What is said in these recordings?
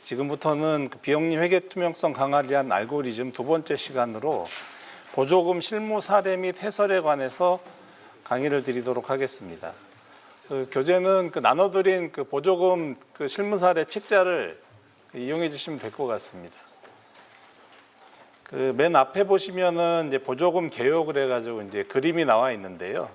지금부터는 그 비영리 회계 투명성 강화를 위한 알고리즘 두 번째 시간으로 보조금 실무 사례 및 해설에 관해서 강의를 드리도록 하겠습니다. 그 교재는 그 나눠드린 그 보조금 그 실무 사례 책자를 이용해 주시면 될 것 같습니다. 그 맨 앞에 보시면은 이제 보조금 개요를 해가지고 이제 그림이 나와 있는데요.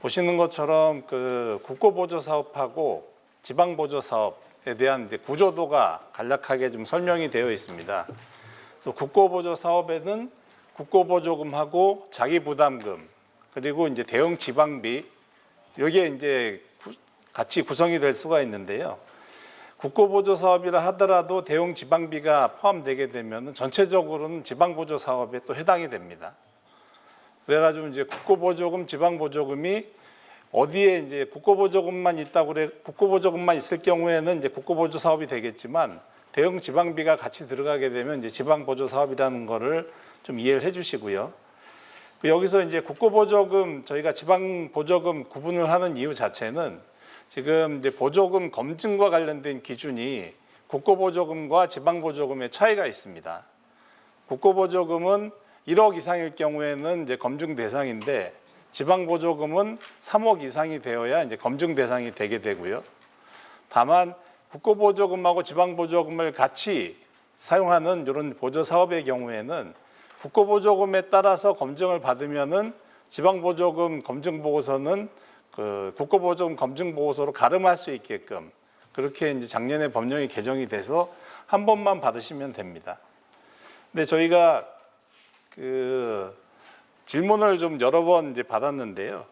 보시는 것처럼 그 국고보조 사업하고 지방보조 사업에 대한 이제 구조도가 간략하게 좀 설명이 되어 있습니다. 그래서 국고보조 사업에는 국고보조금하고 자기부담금 그리고 이제 대응 지방비 이게 이제 같이 구성이 될 수가 있는데요. 국고보조 사업이라 하더라도 대응 지방비가 포함되게 되면 전체적으로는 지방보조 사업에 또 해당이 됩니다. 그래가지고 이제 국고보조금, 지방보조금이 어디에 이제 국고보조금만 있다고 그래 국고보조금만 있을 경우에는 이제 국고보조 사업이 되겠지만 대응 지방비가 같이 들어가게 되면 이제 지방보조 사업이라는 거를 좀 이해를 해주시고요. 여기서 이제 국고보조금 저희가 지방보조금 구분을 하는 이유 자체는 지금 이제 보조금 검증과 관련된 기준이 국고보조금과 지방보조금의 차이가 있습니다. 국고보조금은 1억 이상일 경우에는 이제 검증 대상인데 지방보조금은 3억 이상이 되어야 이제 검증 대상이 되게 되고요. 다만 국고보조금하고 지방보조금을 같이 사용하는 이런 보조 사업의 경우에는 국고보조금에 따라서 검증을 받으면은 지방보조금 검증 보고서는 그 국고보조금 검증 보고서로 가름할 수 있게끔 그렇게 이제 작년에 법령이 개정이 돼서 한 번만 받으시면 됩니다. 근데 저희가 그 질문을 좀 여러 번 이제 받았는데요.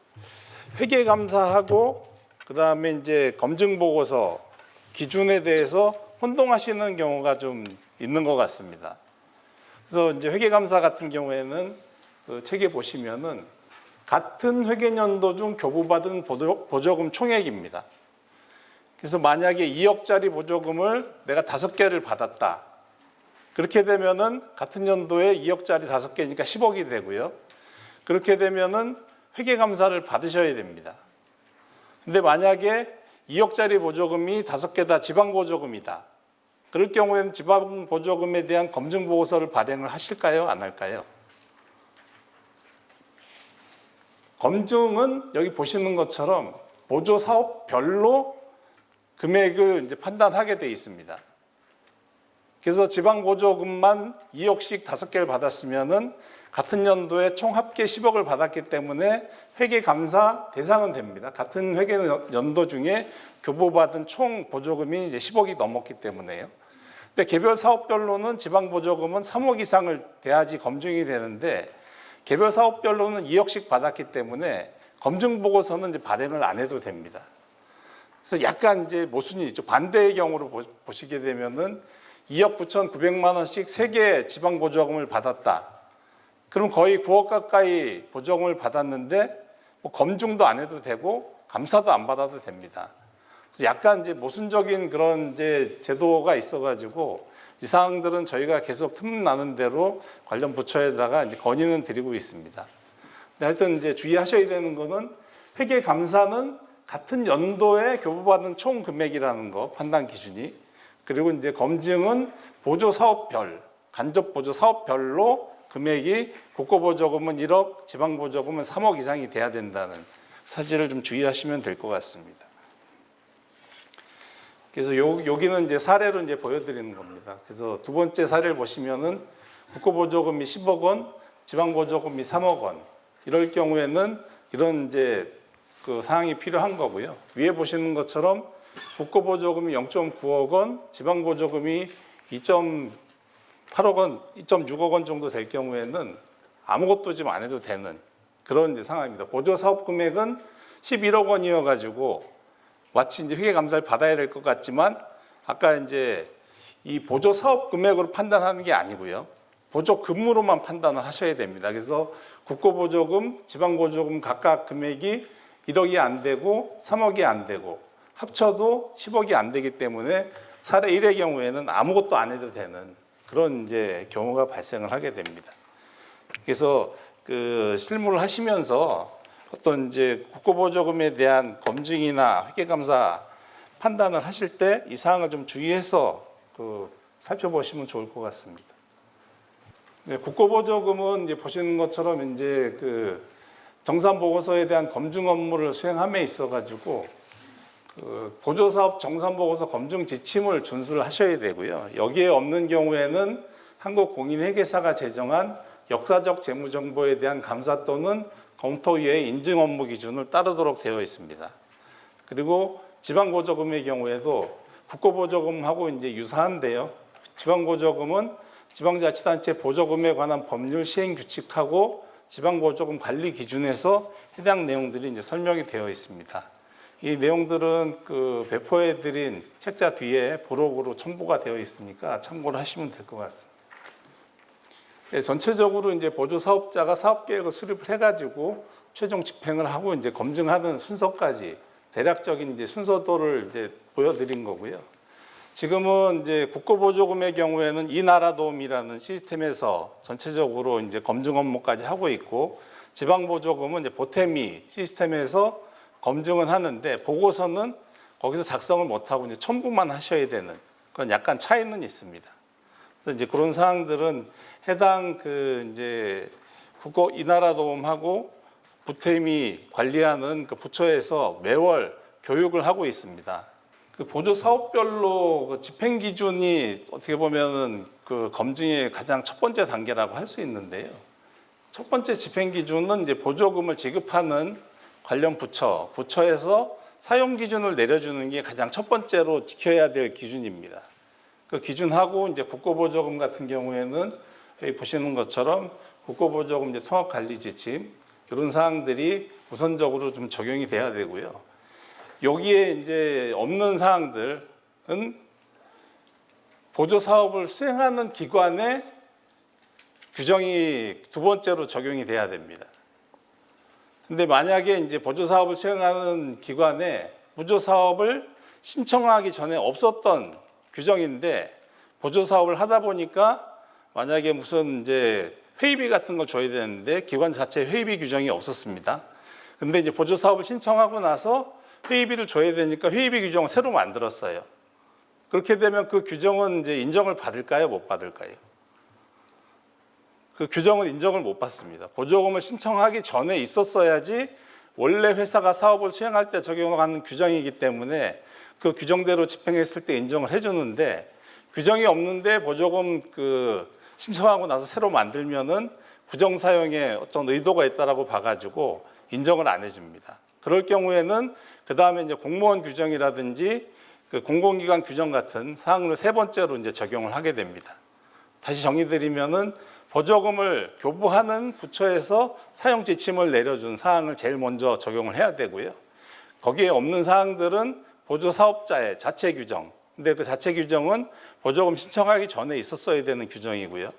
회계감사하고 그다음에 이제 검증 보고서 기준에 대해서 혼동하시는 경우가 좀 있는 것 같습니다. 그래서 이제 회계감사 같은 경우에는 그 책에 보시면은 같은 회계년도 중 교부받은 보조금 총액입니다. 그래서 만약에 2억짜리 보조금을 내가 5개를 받았다. 그렇게 되면은 같은 연도에 2억짜리 5개니까 10억이 되고요. 그렇게 되면은 회계감사를 받으셔야 됩니다. 근데 만약에 2억짜리 보조금이 5개 다 지방보조금이다. 그럴 경우에는 지방보조금에 대한 검증보고서를 발행을 하실까요? 안 할까요? 검증은 여기 보시는 것처럼 보조사업별로 금액을 이제 판단하게 돼 있습니다. 그래서 지방보조금만 2억씩 5개를 받았으면은 같은 연도에 총 합계 10억을 받았기 때문에 회계감사 대상은 됩니다. 같은 회계연도 중에 교부받은 총 보조금이 이제 10억이 넘었기 때문에요. 근데 개별 사업별로는 지방보조금은 3억 이상을 돼야지 검증이 되는데 개별 사업별로는 2억씩 받았기 때문에 검증 보고서는 이제 발행을 안 해도 됩니다. 그래서 약간 이제 모순이죠. 반대의 경우로 보시게 되면은 2억 9,900만 원씩 3개 지방보조금을 받았다. 그럼 거의 9억 가까이 보조금을 받았는데 뭐 검증도 안 해도 되고 감사도 안 받아도 됩니다. 그래서 약간 이제 모순적인 그런 이제 제도가 있어가지고 이 사항들은 저희가 계속 틈나는 대로 관련 부처에다가 이제 건의는 드리고 있습니다. 근데 하여튼 이제 주의하셔야 되는 거는 회계감사는 같은 연도에 교부받은 총 금액이라는 거 판단 기준이 그리고 이제 검증은 보조 사업별, 간접 보조 사업별로 금액이 국고보조금은 1억, 지방보조금은 3억 이상이 돼야 된다는 사실을 좀 주의하시면 될 것 같습니다. 그래서 여기는 이제 사례로 이제 보여드리는 겁니다. 그래서 두 번째 사례를 보시면은 국고보조금이 10억 원, 지방보조금이 3억 원. 이럴 경우에는 이런 이제 그 사항이 필요한 거고요. 위에 보시는 것처럼 국고보조금이 0.9억 원, 지방보조금이 2.8억 원, 2.6억 원 정도 될 경우에는 아무것도 지금 안 해도 되는 그런 이제 상황입니다. 보조 사업 금액은 11억 원이어가지고 마치 이제 회계감사를 받아야 될 것 같지만 아까 이제 이 보조 사업 금액으로 판단하는 게 아니고요. 보조금으로만 판단을 하셔야 됩니다. 그래서 국고보조금, 지방보조금 각각 금액이 1억이 안 되고 3억이 안 되고 합쳐도 10억이 안 되기 때문에 사례 1의 경우에는 아무것도 안 해도 되는 그런 이제 경우가 발생을 하게 됩니다. 그래서 그 실무를 하시면서 어떤 이제 국고보조금에 대한 검증이나 회계감사 판단을 하실 때 이 사항을 좀 주의해서 살펴보시면 좋을 것 같습니다. 네, 국고보조금은 이제 보시는 것처럼 이제 정산 보고서에 대한 검증 업무를 수행함에 있어 가지고 보조사업 정산 보고서 검증 지침을 준수를 하셔야 되고요. 여기에 없는 경우에는 한국공인회계사가 제정한 역사적 재무정보에 대한 감사 또는 검토위의 인증 업무 기준을 따르도록 되어 있습니다. 그리고 지방보조금의 경우에도 국고보조금하고 이제 유사한데요. 지방보조금은 지방자치단체 보조금에 관한 법률 시행 규칙하고 지방보조금 관리 기준에서 해당 내용들이 이제 설명이 되어 있습니다. 이 내용들은 배포해드린 책자 뒤에 부록으로 첨부가 되어 있으니까 참고를 하시면 될 것 같습니다. 네, 전체적으로 이제 보조사업자가 사업계획을 수립을 해가지고 최종 집행을 하고 이제 검증하는 순서까지 대략적인 이제 순서도를 이제 보여드린 거고요. 지금은 이제 국고보조금의 경우에는 이나라돔이라는 시스템에서 전체적으로 이제 검증 업무까지 하고 있고, 지방보조금은 이제 보태미 시스템에서 검증은 하는데 보고서는 거기서 작성을 못하고 이제 첨부만 하셔야 되는 그런 약간 차이는 있습니다. 그래서 이제 그런 사항들은 해당 이제 국고 이나라돔하고 보태미 관리하는 부처에서 매월 교육을 하고 있습니다. 보조 사업별로 집행 기준이 어떻게 보면은 검증의 가장 첫 번째 단계라고 할 수 있는데요. 첫 번째 집행 기준은 이제 보조금을 지급하는 관련 부처에서 사용 기준을 내려주는 게 가장 첫 번째로 지켜야 될 기준입니다. 그 기준하고 이제 국고보조금 같은 경우에는 여기 보시는 것처럼 국고보조금 이제 통합관리지침 이런 사항들이 우선적으로 좀 적용이 돼야 되고요. 여기에 이제 없는 사항들은 보조 사업을 수행하는 기관의 규정이 두 번째로 적용이 돼야 됩니다. 근데 만약에 이제 보조 사업을 수행하는 기관에 보조 사업을 신청하기 전에 없었던 규정인데 보조 사업을 하다 보니까 만약에 무슨 이제 회의비 같은 걸 줘야 되는데 기관 자체 회의비 규정이 없었습니다. 근데 이제 보조 사업을 신청하고 나서 회의비를 줘야 되니까 회의비 규정을 새로 만들었어요. 그렇게 되면 그 규정은 이제 인정을 받을까요? 못 받을까요? 그 규정은 인정을 못 받습니다. 보조금을 신청하기 전에 있었어야지 원래 회사가 사업을 수행할 때 적용하는 규정이기 때문에 그 규정대로 집행했을 때 인정을 해주는데, 규정이 없는데 보조금 신청하고 나서 새로 만들면은 부정 사용에 어떤 의도가 있다라고 봐가지고 인정을 안 해줍니다. 그럴 경우에는 그 다음에 이제 공무원 규정이라든지 공공기관 규정 같은 사항을 세 번째로 이제 적용을 하게 됩니다. 다시 정리드리면은 보조금을 교부하는 부처에서 사용 지침을 내려준 사항을 제일 먼저 적용을 해야 되고요. 거기에 없는 사항들은 보조 사업자의 자체 규정. 근데 그 자체 규정은 보조금 신청하기 전에 있었어야 되는 규정이고요.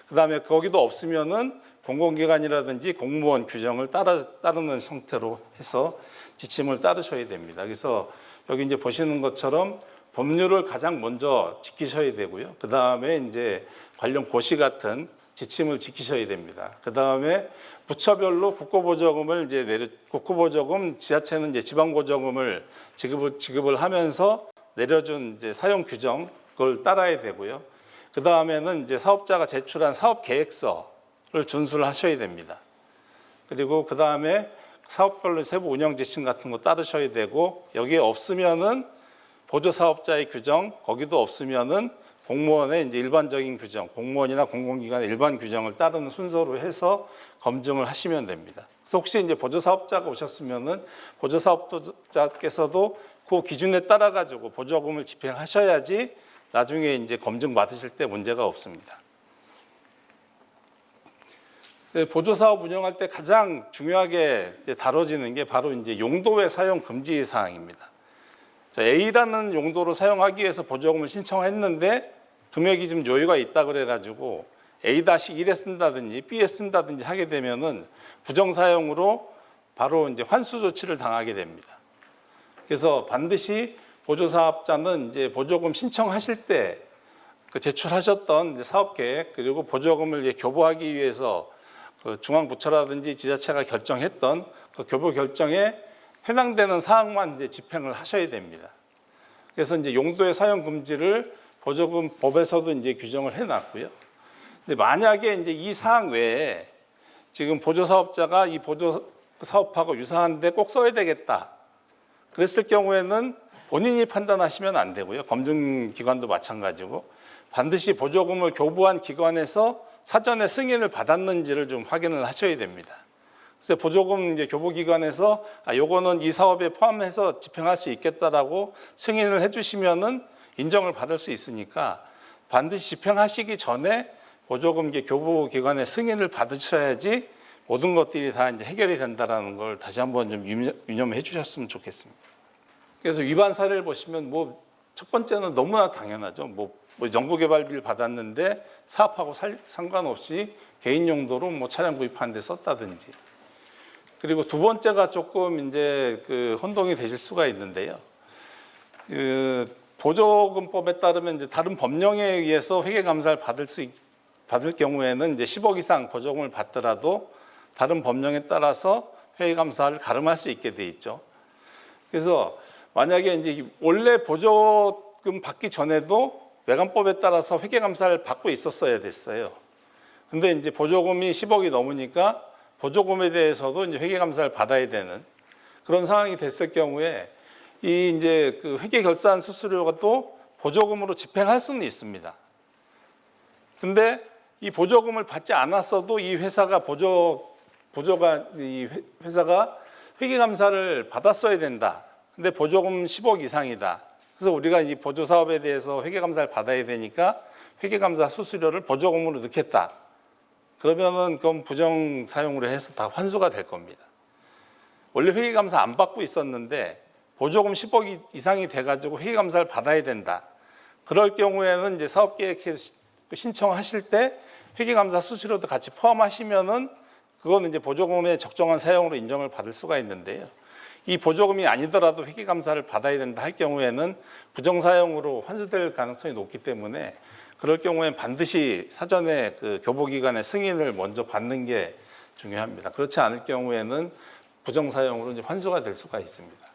그 다음에 거기도 없으면은 공공기관이라든지 공무원 규정을 따르는 형태로 해서 지침을 따르셔야 됩니다. 그래서 여기 이제 보시는 것처럼 법률을 가장 먼저 지키셔야 되고요. 그 다음에 이제 관련 고시 같은 지침을 지키셔야 됩니다. 그 다음에 부처별로 국고보조금을 국고보조금 지자체는 이제 지방보조금을 지급을 하면서 내려준 이제 사용 규정 그걸 따라야 되고요. 그 다음에는 이제 사업자가 제출한 사업 계획서를 준수를 하셔야 됩니다. 그리고 그 다음에 사업별로 세부 운영 지침 같은 거 따르셔야 되고, 여기에 없으면은 보조 사업자의 규정, 거기도 없으면은 공무원의 이제 일반적인 규정, 공무원이나 공공기관의 일반 규정을 따르는 순서로 해서 검증을 하시면 됩니다. 그래서 혹시 이제 보조 사업자가 오셨으면은 보조 사업자께서도 그 기준에 따라 가지고 보조금을 집행하셔야지 나중에 이제 검증 받으실 때 문제가 없습니다. 보조 사업 운영할 때 가장 중요하게 다뤄지는 게 바로 이제 용도의 사용 금지 사항입니다. A라는 용도로 사용하기 위해서 보조금을 신청했는데 금액이 좀 여유가 있다 그래가지고 A-1에 쓴다든지 B에 쓴다든지 하게 되면은 부정 사용으로 바로 이제 환수 조치를 당하게 됩니다. 그래서 반드시 보조 사업자는 이제 보조금 신청하실 때 제출하셨던 이제 사업 계획 그리고 보조금을 이제 교부하기 위해서 중앙부처라든지 지자체가 결정했던 그 교부 결정에 해당되는 사항만 이제 집행을 하셔야 됩니다. 그래서 이제 용도의 사용 금지를 보조금법에서도 이제 규정을 해놨고요. 근데 만약에 이제 이 사항 외에 지금 보조사업자가 이 보조사업하고 유사한데 꼭 써야 되겠다 그랬을 경우에는 본인이 판단하시면 안 되고요. 검증기관도 마찬가지고 반드시 보조금을 교부한 기관에서 사전에 승인을 받았는지를 좀 확인을 하셔야 됩니다. 그래서 보조금 이제 교부기관에서 요거는 이 사업에 포함해서 집행할 수 있겠다라고 승인을 해주시면은 인정을 받을 수 있으니까 반드시 집행하시기 전에 보조금 교부기관의 승인을 받으셔야지 모든 것들이 다 이제 해결이 된다라는 걸 다시 한번 좀 유념해 주셨으면 좋겠습니다. 그래서 위반 사례를 보시면 뭐 첫 번째는 너무나 당연하죠. 뭐 연구개발비를 받았는데 사업하고 상관없이 개인 용도로 뭐 차량 구입하는 데 썼다든지. 그리고 두 번째가 조금 이제 그 혼동이 되실 수가 있는데요. 그 보조금법에 따르면 이제 다른 법령에 의해서 회계감사를 받을 경우에는 이제 10억 이상 보조금을 받더라도 다른 법령에 따라서 회계감사를 가름할 수 있게 돼 있죠. 그래서 만약에 이제 원래 보조금 받기 전에도 외관법에 따라서 회계감사를 받고 있었어야 됐어요. 근데 이제 보조금이 10억이 넘으니까 보조금에 대해서도 이제 회계감사를 받아야 되는 그런 상황이 됐을 경우에 이 이제 그 회계결산 수수료가 또 보조금으로 집행할 수는 있습니다. 근데 이 보조금을 받지 않았어도 이 회사가 회사가 회계감사를 받았어야 된다. 근데 보조금 10억 이상이다. 그래서 우리가 이 보조 사업에 대해서 회계감사를 받아야 되니까 회계감사 수수료를 보조금으로 넣겠다. 그러면은 그건 부정 사용으로 해서 다 환수가 될 겁니다. 원래 회계감사 안 받고 있었는데 보조금 10억 이상이 돼가지고 회계감사를 받아야 된다. 그럴 경우에는 이제 사업계획 신청하실 때 회계감사 수수료도 같이 포함하시면은 그거는 이제 보조금의 적정한 사용으로 인정을 받을 수가 있는데요. 이 보조금이 아니더라도 회계감사를 받아야 된다 할 경우에는 부정사용으로 환수될 가능성이 높기 때문에 그럴 경우에는 반드시 사전에 그 교부기관의 승인을 먼저 받는 게 중요합니다. 그렇지 않을 경우에는 부정사용으로 이제 환수가 될 수가 있습니다.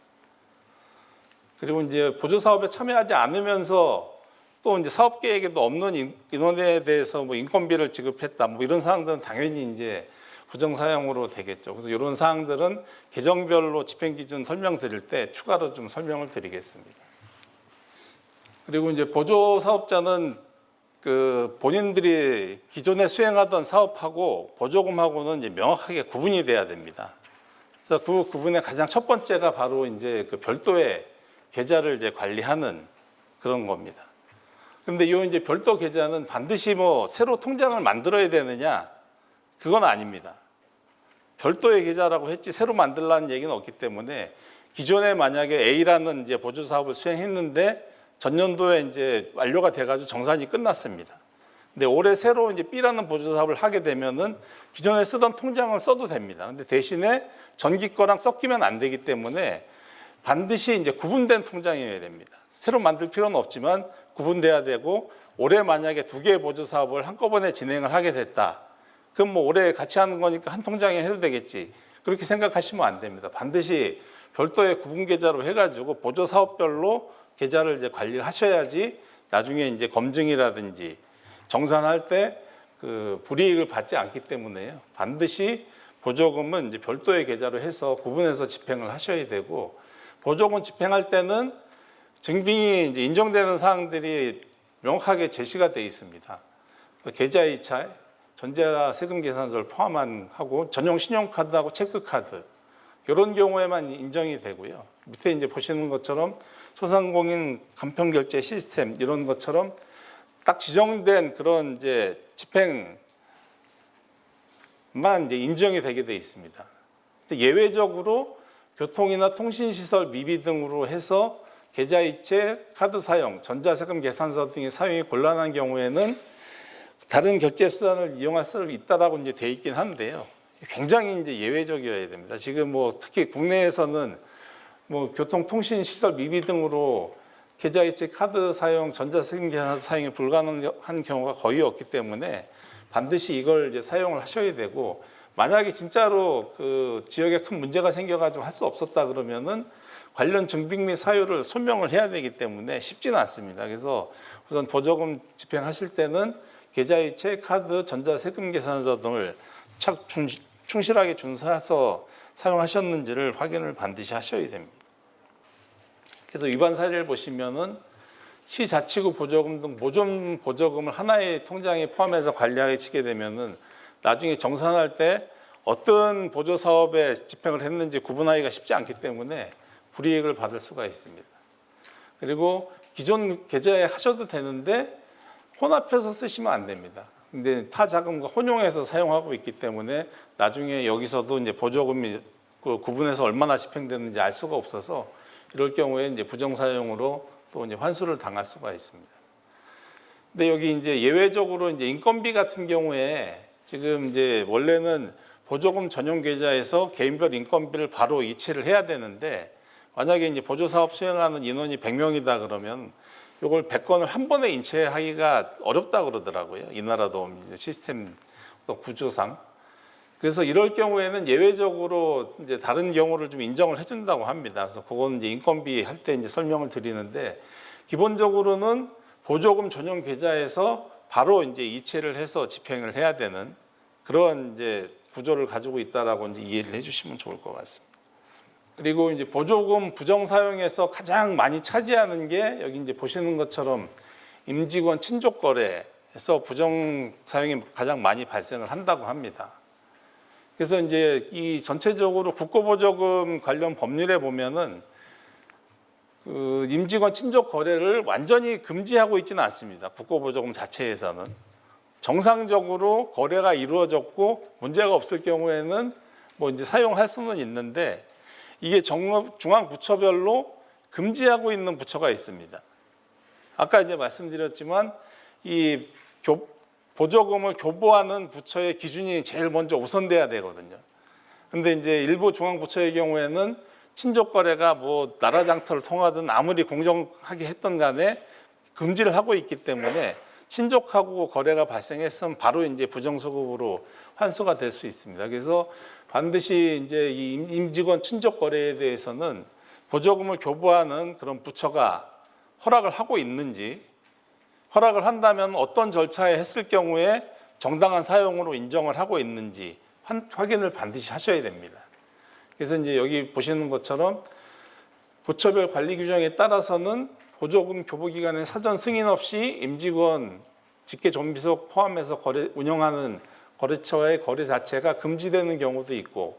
그리고 이제 보조사업에 참여하지 않으면서 또 이제 사업계획에도 없는 인원에 대해서 뭐 인건비를 지급했다 뭐 이런 사항들은 당연히 이제 부정사용으로 되겠죠. 그래서 이런 사항들은 계정별로 집행기준 설명드릴 때 추가로 좀 설명을 드리겠습니다. 그리고 이제 보조사업자는 그 본인들이 기존에 수행하던 사업하고 보조금하고는 이제 명확하게 구분이 돼야 됩니다. 그래서 그 구분의 가장 첫 번째가 바로 이제 그 별도의 계좌를 이제 관리하는 그런 겁니다. 근데 이 이제 별도 계좌는 반드시 뭐 새로 통장을 만들어야 되느냐? 그건 아닙니다. 별도의 계좌라고 했지 새로 만들라는 얘기는 없기 때문에 기존에 만약에 A라는 이제 보조 사업을 수행했는데 전년도에 이제 완료가 돼가지고 정산이 끝났습니다. 근데 올해 새로 이제 B라는 보조 사업을 하게 되면은 기존에 쓰던 통장을 써도 됩니다. 근데 대신에 전기 거랑 섞이면 안 되기 때문에 반드시 이제 구분된 통장이어야 됩니다. 새로 만들 필요는 없지만 구분돼야 되고 올해 만약에 두 개의 보조 사업을 한꺼번에 진행을 하게 됐다. 그럼 뭐 올해 같이 하는 거니까 한 통장에 해도 되겠지. 그렇게 생각하시면 안 됩니다. 반드시 별도의 구분 계좌로 해가지고 보조 사업별로 계좌를 이제 관리를 하셔야지 나중에 이제 검증이라든지 정산할 때 그 불이익을 받지 않기 때문에요. 반드시 보조금은 이제 별도의 계좌로 해서 구분해서 집행을 하셔야 되고 보조금 집행할 때는 증빙이 이제 인정되는 사항들이 명확하게 제시가 되어 있습니다. 계좌이체, 전자 세금 계산서를 포함한 하고 전용 신용카드하고 체크카드 이런 경우에만 인정이 되고요. 밑에 이제 보시는 것처럼 소상공인 간편결제 시스템 이런 것처럼 딱 지정된 그런 이제 집행만 이제 인정이 되게 돼 있습니다. 예외적으로 교통이나 통신시설 미비 등으로 해서 계좌이체, 카드 사용, 전자세금 계산서 등의 사용이 곤란한 경우에는 다른 결제 수단을 이용할 수 있다라고 이제 돼 있긴 한데요. 굉장히 이제 예외적이어야 됩니다. 지금 뭐 특히 국내에서는 뭐 교통, 통신, 시설 미비 등으로 계좌이체, 카드 사용, 전자세금 계산서 사용이 불가능한 경우가 거의 없기 때문에 반드시 이걸 이제 사용을 하셔야 되고 만약에 진짜로 그 지역에 큰 문제가 생겨가지고 할 수 없었다 그러면은 관련 증빙 및 사유를 소명을 해야 되기 때문에 쉽지는 않습니다. 그래서 우선 보조금 집행하실 때는 계좌이체, 카드, 전자세금 계산서 등을 충실하게 준수해서 사용하셨는지를 확인을 반드시 하셔야 됩니다. 그래서 위반 사례를 보시면은 시자치구 보조금 등 모종 보조금을 하나의 통장에 포함해서 관리하게 치게 되면은 나중에 정산할 때 어떤 보조 사업에 집행을 했는지 구분하기가 쉽지 않기 때문에 불이익을 받을 수가 있습니다. 그리고 기존 계좌에 하셔도 되는데 혼합해서 쓰시면 안 됩니다. 근데 타 자금과 혼용해서 사용하고 있기 때문에 나중에 여기서도 이제 보조금이 구분해서 얼마나 집행됐는지 알 수가 없어서 이럴 경우에 이제 부정 사용으로 또 이제 환수를 당할 수가 있습니다. 근데 여기 이제 예외적으로 이제 인건비 같은 경우에 지금 이제 원래는 보조금 전용 계좌에서 개인별 인건비를 바로 이체를 해야 되는데 만약에 이제 보조 사업 수행하는 인원이 100명이다 그러면 이걸 100건을 한 번에 인체하기가 어렵다 그러더라고요. 이 나라도 시스템 또 구조상. 그래서 이럴 경우에는 예외적으로 이제 다른 경우를 좀 인정을 해준다고 합니다. 그래서 그건 이제 인건비 할 때 이제 설명을 드리는데 기본적으로는 보조금 전용 계좌에서 바로 이제 이체를 해서 집행을 해야 되는 그런 이제 구조를 가지고 있다라고 이제 이해를 해주시면 좋을 것 같습니다. 그리고 이제 보조금 부정 사용에서 가장 많이 차지하는 게 여기 이제 보시는 것처럼 임직원 친족 거래에서 부정 사용이 가장 많이 발생을 한다고 합니다. 그래서 이제 이 전체적으로 국고보조금 관련 법률에 보면은 그 임직원 친족 거래를 완전히 금지하고 있지는 않습니다. 국고보조금 자체에서는 정상적으로 거래가 이루어졌고 문제가 없을 경우에는 뭐 이제 사용할 수는 있는데 이게 중앙 부처별로 금지하고 있는 부처가 있습니다. 아까 이제 말씀드렸지만 이 보조금을 교부하는 부처의 기준이 제일 먼저 우선돼야 되거든요. 근데 이제 일부 중앙 부처의 경우에는 친족 거래가 뭐 나라 장터를 통하든 아무리 공정하게 했던 간에 금지를 하고 있기 때문에 친족하고 거래가 발생했으면 바로 이제 부정수급으로 환수가 될 수 있습니다. 그래서 반드시 이제 이 임직원 친족 거래에 대해서는 보조금을 교부하는 그런 부처가 허락을 하고 있는지, 허락을 한다면 어떤 절차에 했을 경우에 정당한 사용으로 인정을 하고 있는지 확인을 반드시 하셔야 됩니다. 그래서 이제 여기 보시는 것처럼 부처별 관리 규정에 따라서는 보조금 교부 기간에 사전 승인 없이 임직원 직계 좀비속 포함해서 운영하는 거래처의 거래 자체가 금지되는 경우도 있고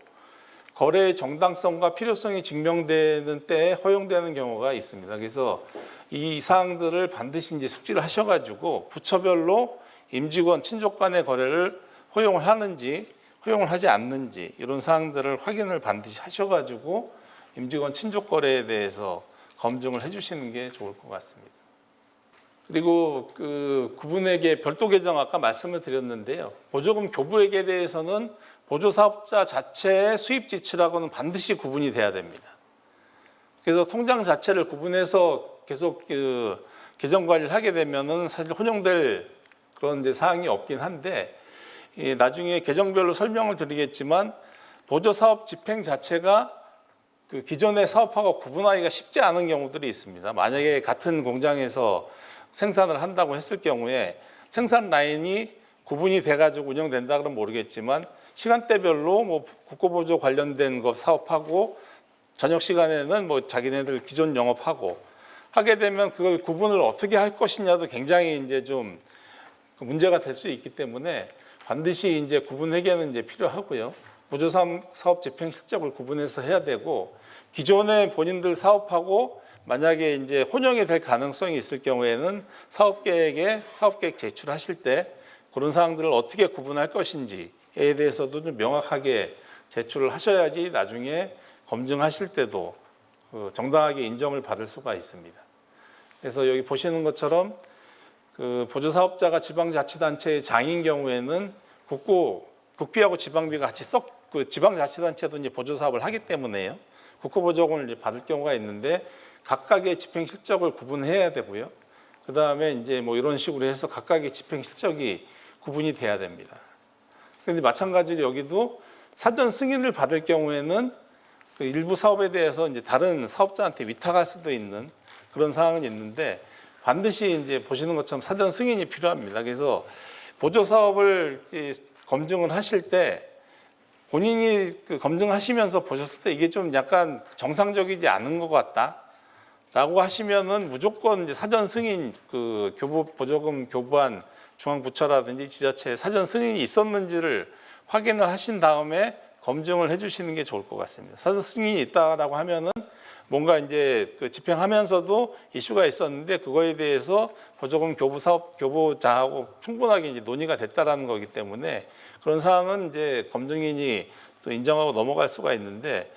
거래의 정당성과 필요성이 증명되는 때에 허용되는 경우가 있습니다. 그래서 이 사항들을 반드시 이제 숙지를 하셔가지고 부처별로 임직원 친족 간의 거래를 허용을 하는지 허용을 하지 않는지 이런 사항들을 확인을 반드시 하셔가지고 임직원 친족 거래에 대해서 검증을 해주시는 게 좋을 것 같습니다. 그리고 그 구분액의 별도 계정 아까 말씀을 드렸는데요. 보조금 교부액에 대해서는 보조사업자 자체의 수입 지출하고는 반드시 구분이 돼야 됩니다. 그래서 통장 자체를 구분해서 계속 그 계정 관리를 하게 되면은 사실 혼용될 그런 이제 사항이 없긴 한데 나중에 계정별로 설명을 드리겠지만 보조사업 집행 자체가 그 기존의 사업하고 구분하기가 쉽지 않은 경우들이 있습니다. 만약에 같은 공장에서 생산을 한다고 했을 경우에 생산 라인이 구분이 돼가지고 운영된다 그러면 모르겠지만 시간대별로 뭐 국고보조 관련된 거 사업하고 저녁 시간에는 뭐 자기네들 기존 영업하고 하게 되면 그걸 구분을 어떻게 할 것이냐도 굉장히 이제 좀 문제가 될 수 있기 때문에 반드시 이제 구분 회계는 이제 필요하고요. 보조 사업 집행 실적을 구분해서 해야 되고 기존에 본인들 사업하고 만약에 이제 혼용이 될 가능성이 있을 경우에는 사업계획 제출하실 때 그런 사항들을 어떻게 구분할 것인지에 대해서도 좀 명확하게 제출을 하셔야지 나중에 검증하실 때도 정당하게 인정을 받을 수가 있습니다. 그래서 여기 보시는 것처럼 그 보조사업자가 지방자치단체의 장인 경우에는 국비하고 지방비가 같이 그 지방자치단체도 이제 보조사업을 하기 때문에요. 국고보조금을 받을 경우가 있는데 각각의 집행 실적을 구분해야 되고요. 그 다음에 이제 뭐 이런 식으로 해서 각각의 집행 실적이 구분이 돼야 됩니다. 그런데 마찬가지로 여기도 사전 승인을 받을 경우에는 그 일부 사업에 대해서 이제 다른 사업자한테 위탁할 수도 있는 그런 상황은 있는데 반드시 이제 보시는 것처럼 사전 승인이 필요합니다. 그래서 보조 사업을 검증을 하실 때 본인이 그 검증하시면서 보셨을 때 이게 좀 약간 정상적이지 않은 것 같다라고 하시면은 무조건 이제 사전 승인 그 보조금 교부한 중앙부처라든지 지자체에 사전 승인이 있었는지를 확인을 하신 다음에 검증을 해주시는 게 좋을 것 같습니다. 사전 승인이 있다라고 하면은 뭔가 이제 그 집행하면서도 이슈가 있었는데 그거에 대해서 보조금 교부 사업 교부자하고 충분하게 이제 논의가 됐다라는 거기 때문에 그런 사항은 이제 검증인이 또 인정하고 넘어갈 수가 있는데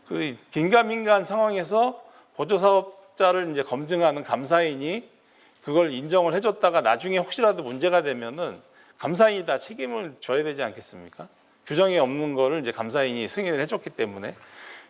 그 긴가민가한 상황에서 보조 사업자를 이제 검증하는 감사인이 그걸 인정을 해줬다가 나중에 혹시라도 문제가 되면은 감사인이 다 책임을 져야 되지 않겠습니까? 규정이 없는 거를 이제 감사인이 승인을 해줬기 때문에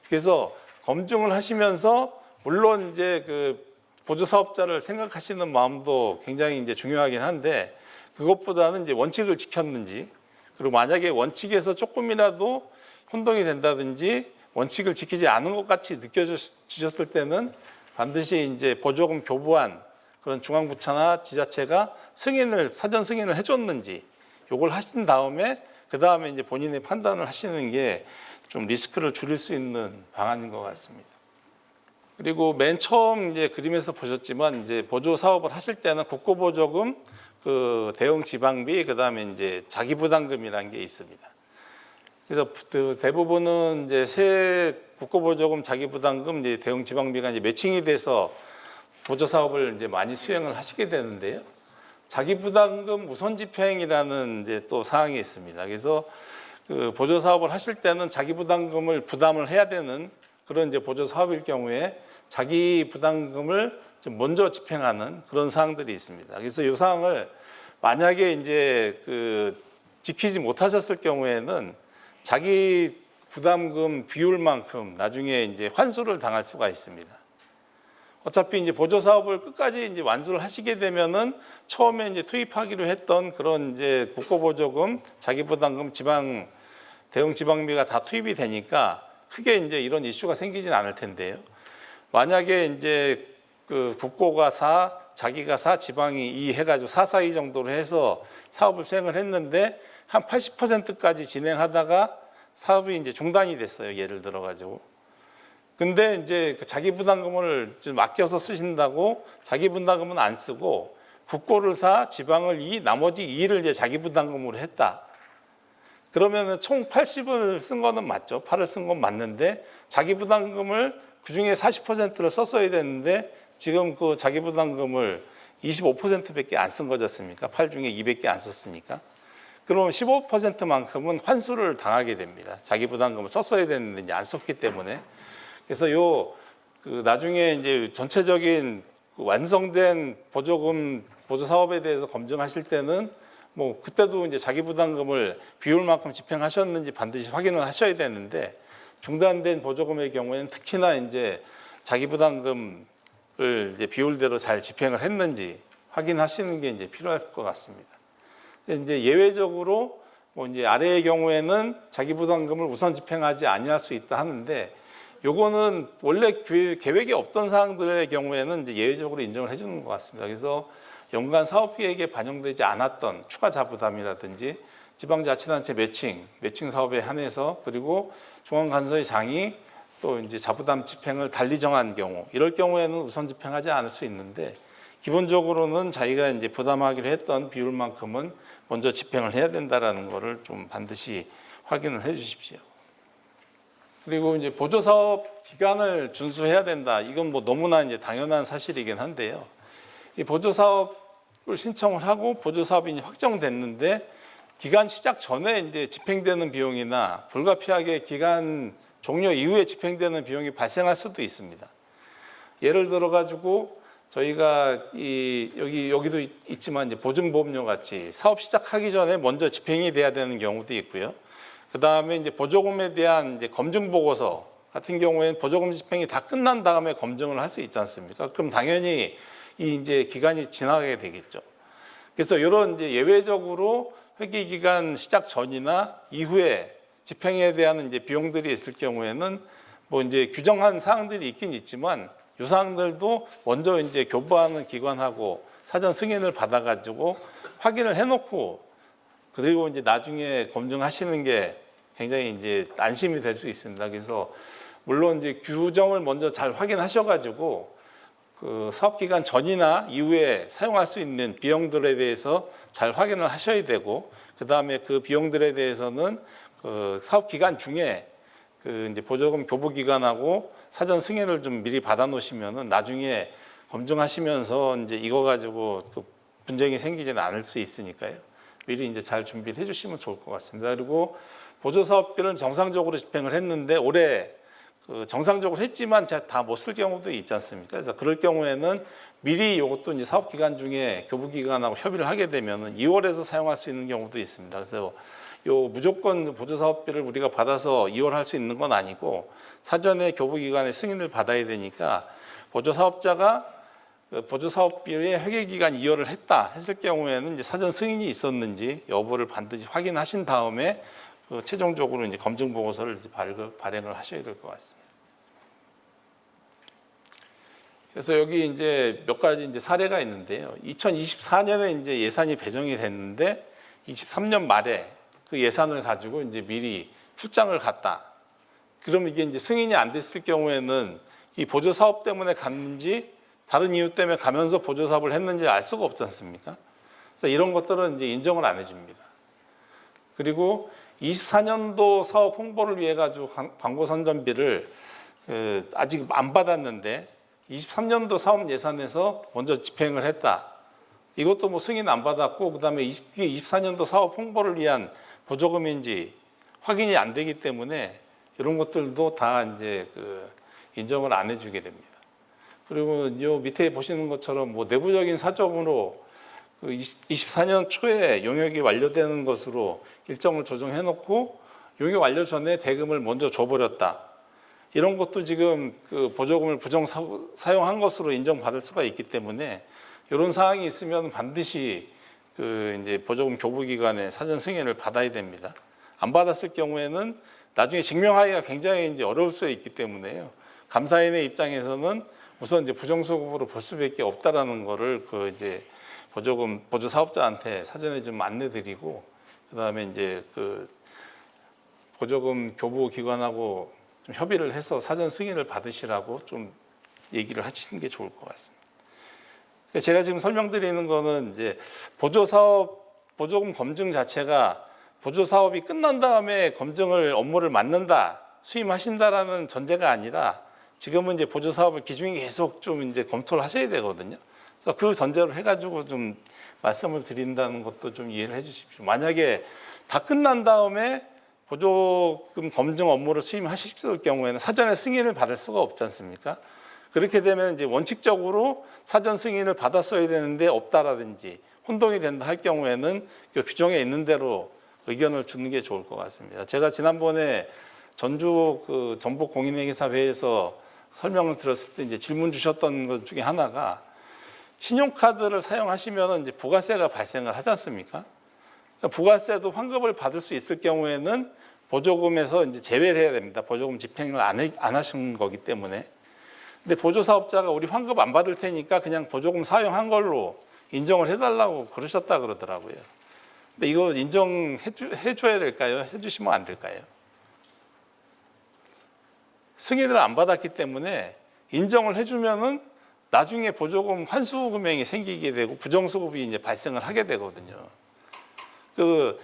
그래서 검증을 하시면서 물론 이제 그 보조 사업자를 생각하시는 마음도 굉장히 이제 중요하긴 한데 그것보다는 이제 원칙을 지켰는지 그리고 만약에 원칙에서 조금이라도 혼동이 된다든지 원칙을 지키지 않은 것 같이 느껴지셨을 때는 반드시 이제 보조금 교부한 그런 중앙부처나 지자체가 사전 승인을 해줬는지 요걸 하신 다음에 그 다음에 이제 본인의 판단을 하시는 게 좀 리스크를 줄일 수 있는 방안인 것 같습니다. 그리고 맨 처음 이제 그림에서 보셨지만 이제 보조 사업을 하실 때는 국고보조금, 그 대응 지방비, 그 다음에 이제 자기부담금이라는 게 있습니다. 그래서 그 대부분은 이제 새 국고보조금, 자기부담금, 이제 대응 지방비가 이제 매칭이 돼서 보조 사업을 이제 많이 수행을 하시게 되는데요. 자기부담금 우선 집행이라는 이제 또 사항이 있습니다. 그래서 그 보조 사업을 하실 때는 자기부담금을 부담을 해야 되는 그런 이제 보조 사업일 경우에 자기부담금을 좀 먼저 집행하는 그런 사항들이 있습니다. 그래서 이 사항을 만약에 이제 그 지키지 못하셨을 경우에는 자기부담금 비율만큼 나중에 이제 환수를 당할 수가 있습니다. 어차피 이제 보조 사업을 끝까지 이제 완수를 하시게 되면은 처음에 이제 투입하기로 했던 그런 이제 국고보조금, 자기부담금, 대응 지방비가 다 투입이 되니까 크게 이제 이런 이슈가 생기진 않을 텐데요. 만약에 이제 그 국고가 4, 자기가 4, 지방이 2 해가지고 4, 4, 2 정도로 해서 사업을 수행을 했는데 한 80%까지 진행하다가 사업이 이제 중단이 됐어요. 예를 들어가지고. 근데 이제 자기 부담금을 좀 아껴서 쓰신다고 자기 부담금은 안 쓰고 국고를 4, 지방을 2, 나머지 2를 이제 자기 부담금으로 했다. 그러면은 총 80을 쓴 거는 맞죠. 8을 쓴 건 맞는데 자기 부담금을 그중에 40%를 썼어야 되는데 지금 그 자기 부담금을 25%밖에 안 쓴 거지 않습니까? 8 중에 200개 안 썼으니까. 그러면 15%만큼은 환수를 당하게 됩니다. 자기 부담금을 썼어야 되는데 이제 안 썼기 때문에. 그래서 그 나중에 이제 전체적인 그 완성된 보조 사업에 대해서 검증하실 때는 뭐 그때도 이제 자기 부담금을 비율만큼 집행하셨는지 반드시 확인을 하셔야 되는데 중단된 보조금의 경우에는 특히나 이제 자기 부담금을 이제 비율대로 잘 집행을 했는지 확인하시는 게 이제 필요할 것 같습니다. 이제 예외적으로 뭐 이제 아래의 경우에는 자기 부담금을 우선 집행하지 아니할 수 있다 하는데 요거는 원래 계획에 없던 사항들의 경우에는 이제 예외적으로 인정을 해주는 것 같습니다. 그래서 연간 사업계획에 반영되지 않았던 추가 자부담이라든지 지방자치단체 매칭 사업에 한해서 그리고 중앙간서의 장이 또 이제 자부담 집행을 달리 정한 경우 이럴 경우에는 우선 집행하지 않을 수 있는데 기본적으로는 자기가 이제 부담하기로 했던 비율만큼은 먼저 집행을 해야 된다라는 거를 좀 반드시 확인을 해 주십시오. 그리고 이제 보조 사업 기간을 준수해야 된다. 이건 뭐 너무나 이제 당연한 사실이긴 한데요. 이 보조 사업을 신청을 하고 보조 사업이 확정됐는데 기간 시작 전에 이제 집행되는 비용이나 불가피하게 기간 종료 이후에 집행되는 비용이 발생할 수도 있습니다. 예를 들어 가지고 저희가 여기도 있지만 이제 보증보험료 같이 사업 시작하기 전에 먼저 집행이 돼야 되는 경우도 있고요. 그 다음에 이제 보조금에 대한 이제 검증 보고서 같은 경우에는 보조금 집행이 다 끝난 다음에 검증을 할 수 있지 않습니까? 그럼 당연히 이 이제 기간이 지나가게 되겠죠. 그래서 이런 이제 예외적으로 회계 기간 시작 전이나 이후에 집행에 대한 이제 비용들이 있을 경우에는 뭐 이제 규정한 사항들이 있긴 있지만 이 사항들도 먼저 이제 교부하는 기관하고 사전 승인을 받아가지고 확인을 해놓고 그리고 이제 나중에 검증하시는 게 굉장히 이제 안심이 될 수 있습니다. 그래서 물론 이제 규정을 먼저 잘 확인하셔가지고 그 사업 기간 전이나 이후에 사용할 수 있는 비용들에 대해서 잘 확인을 하셔야 되고 그 다음에 그 비용들에 대해서는 그 사업 기간 중에 그 이제 보조금 교부 기간하고 사전 승인을 좀 미리 받아 놓으시면은 나중에 검증하시면서 이제 이거 가지고 또 분쟁이 생기지는 않을 수 있으니까요. 미리 이제 잘 준비를 해주시면 좋을 것 같습니다. 그리고 보조 사업비를 정상적으로 집행을 했는데 올해 그 정상적으로 했지만 다 못 쓸 경우도 있지 않습니까? 그래서 그럴 경우에는 미리 이것도 이제 사업 기간 중에 교부 기관하고 협의를 하게 되면은 2월에서 사용할 수 있는 경우도 있습니다. 그래서 요 무조건 보조 사업비를 우리가 받아서 2월 할 수 있는 건 아니고 사전에 교부 기관의 승인을 받아야 되니까 보조 사업자가 보조 사업비의 회계 기간 2월을 했다 했을 경우에는 이제 사전 승인이 있었는지 여부를 반드시 확인하신 다음에 그 최종적으로 이제 검증 보고서를 이제 발행을 하셔야 될 것 같습니다. 그래서 여기 이제 몇 가지 이제 사례가 있는데요. 2024년에 이제 예산이 배정이 됐는데 23년 말에 그 예산을 가지고 이제 미리 출장을 갔다. 그럼 이게 이제 승인이 안 됐을 경우에는 이 보조 사업 때문에 갔는지 다른 이유 때문에 가면서 보조 사업을 했는지 알 수가 없지 않습니까? 그래서 이런 것들은 이제 인정을 안 해줍니다. 그리고 24년도 사업 홍보를 위해 가지고 광고 선전비를 아직 안 받았는데 23년도 사업 예산에서 먼저 집행을 했다. 이것도 뭐 승인 안 받았고 그다음에 24년도 사업 홍보를 위한 보조금인지 확인이 안 되기 때문에 이런 것들도 다 이제 그 인정을 안 해주게 됩니다. 그리고 요 밑에 보시는 것처럼 뭐 내부적인 사정으로 그 24년 초에 용역이 완료되는 것으로 일정을 조정해 놓고 용역 완료 전에 대금을 먼저 줘버렸다. 이런 것도 지금 그 보조금을 부정 사용한 것으로 인정받을 수가 있기 때문에 이런 사항이 있으면 반드시 그 이제 보조금 교부 기관에 사전 승인을 받아야 됩니다. 안 받았을 경우에는 나중에 증명하기가 굉장히 이제 어려울 수 있기 때문에요. 감사인의 입장에서는 우선 이제 부정수급으로 볼 수밖에 없다라는 거를 그 이제 보조금 보조 사업자한테 사전에 좀 안내드리고 그다음에 이제 그 보조금 교부 기관하고 좀 협의를 해서 사전 승인을 받으시라고 좀 얘기를 하시는 게 좋을 것 같습니다. 제가 지금 설명드리는 거는 이제 보조금 검증 자체가 보조 사업이 끝난 다음에 검증을 업무를 맡는다, 수임하신다라는 전제가 아니라 지금은 이제 보조 사업을 기준이 계속 좀 이제 검토를 하셔야 되거든요. 그래서 그 전제로 해가지고 좀 말씀을 드린다는 것도 좀 이해를 해주십시오. 만약에 다 끝난 다음에 보조금 검증 업무를 수임하실 경우에는 사전에 승인을 받을 수가 없지 않습니까? 그렇게 되면 이제 원칙적으로 사전 승인을 받았어야 되는데 없다라든지 혼동이 된다 할 경우에는 그 규정에 있는 대로 의견을 주는 게 좋을 것 같습니다. 제가 지난번에 전주 그 전북공인회계사 회에서 설명을 들었을 때 이제 질문 주셨던 것 중에 하나가 신용카드를 사용하시면 이제 부가세가 발생을 하지 않습니까? 부가세도 환급을 받을 수 있을 경우에는 보조금에서 이제 제외를 해야 됩니다. 보조금 집행을 안 하신 거기 때문에. 근데 보조 사업자가 우리 환급 안 받을 테니까 그냥 보조금 사용한 걸로 인정을 해달라고 그러셨다 그러더라고요. 근데 이거 인정해줘야 될까요? 해주시면 안 될까요? 승인을 안 받았기 때문에 인정을 해주면은 나중에 보조금 환수 금액이 생기게 되고 부정수급이 이제 발생을 하게 되거든요. 그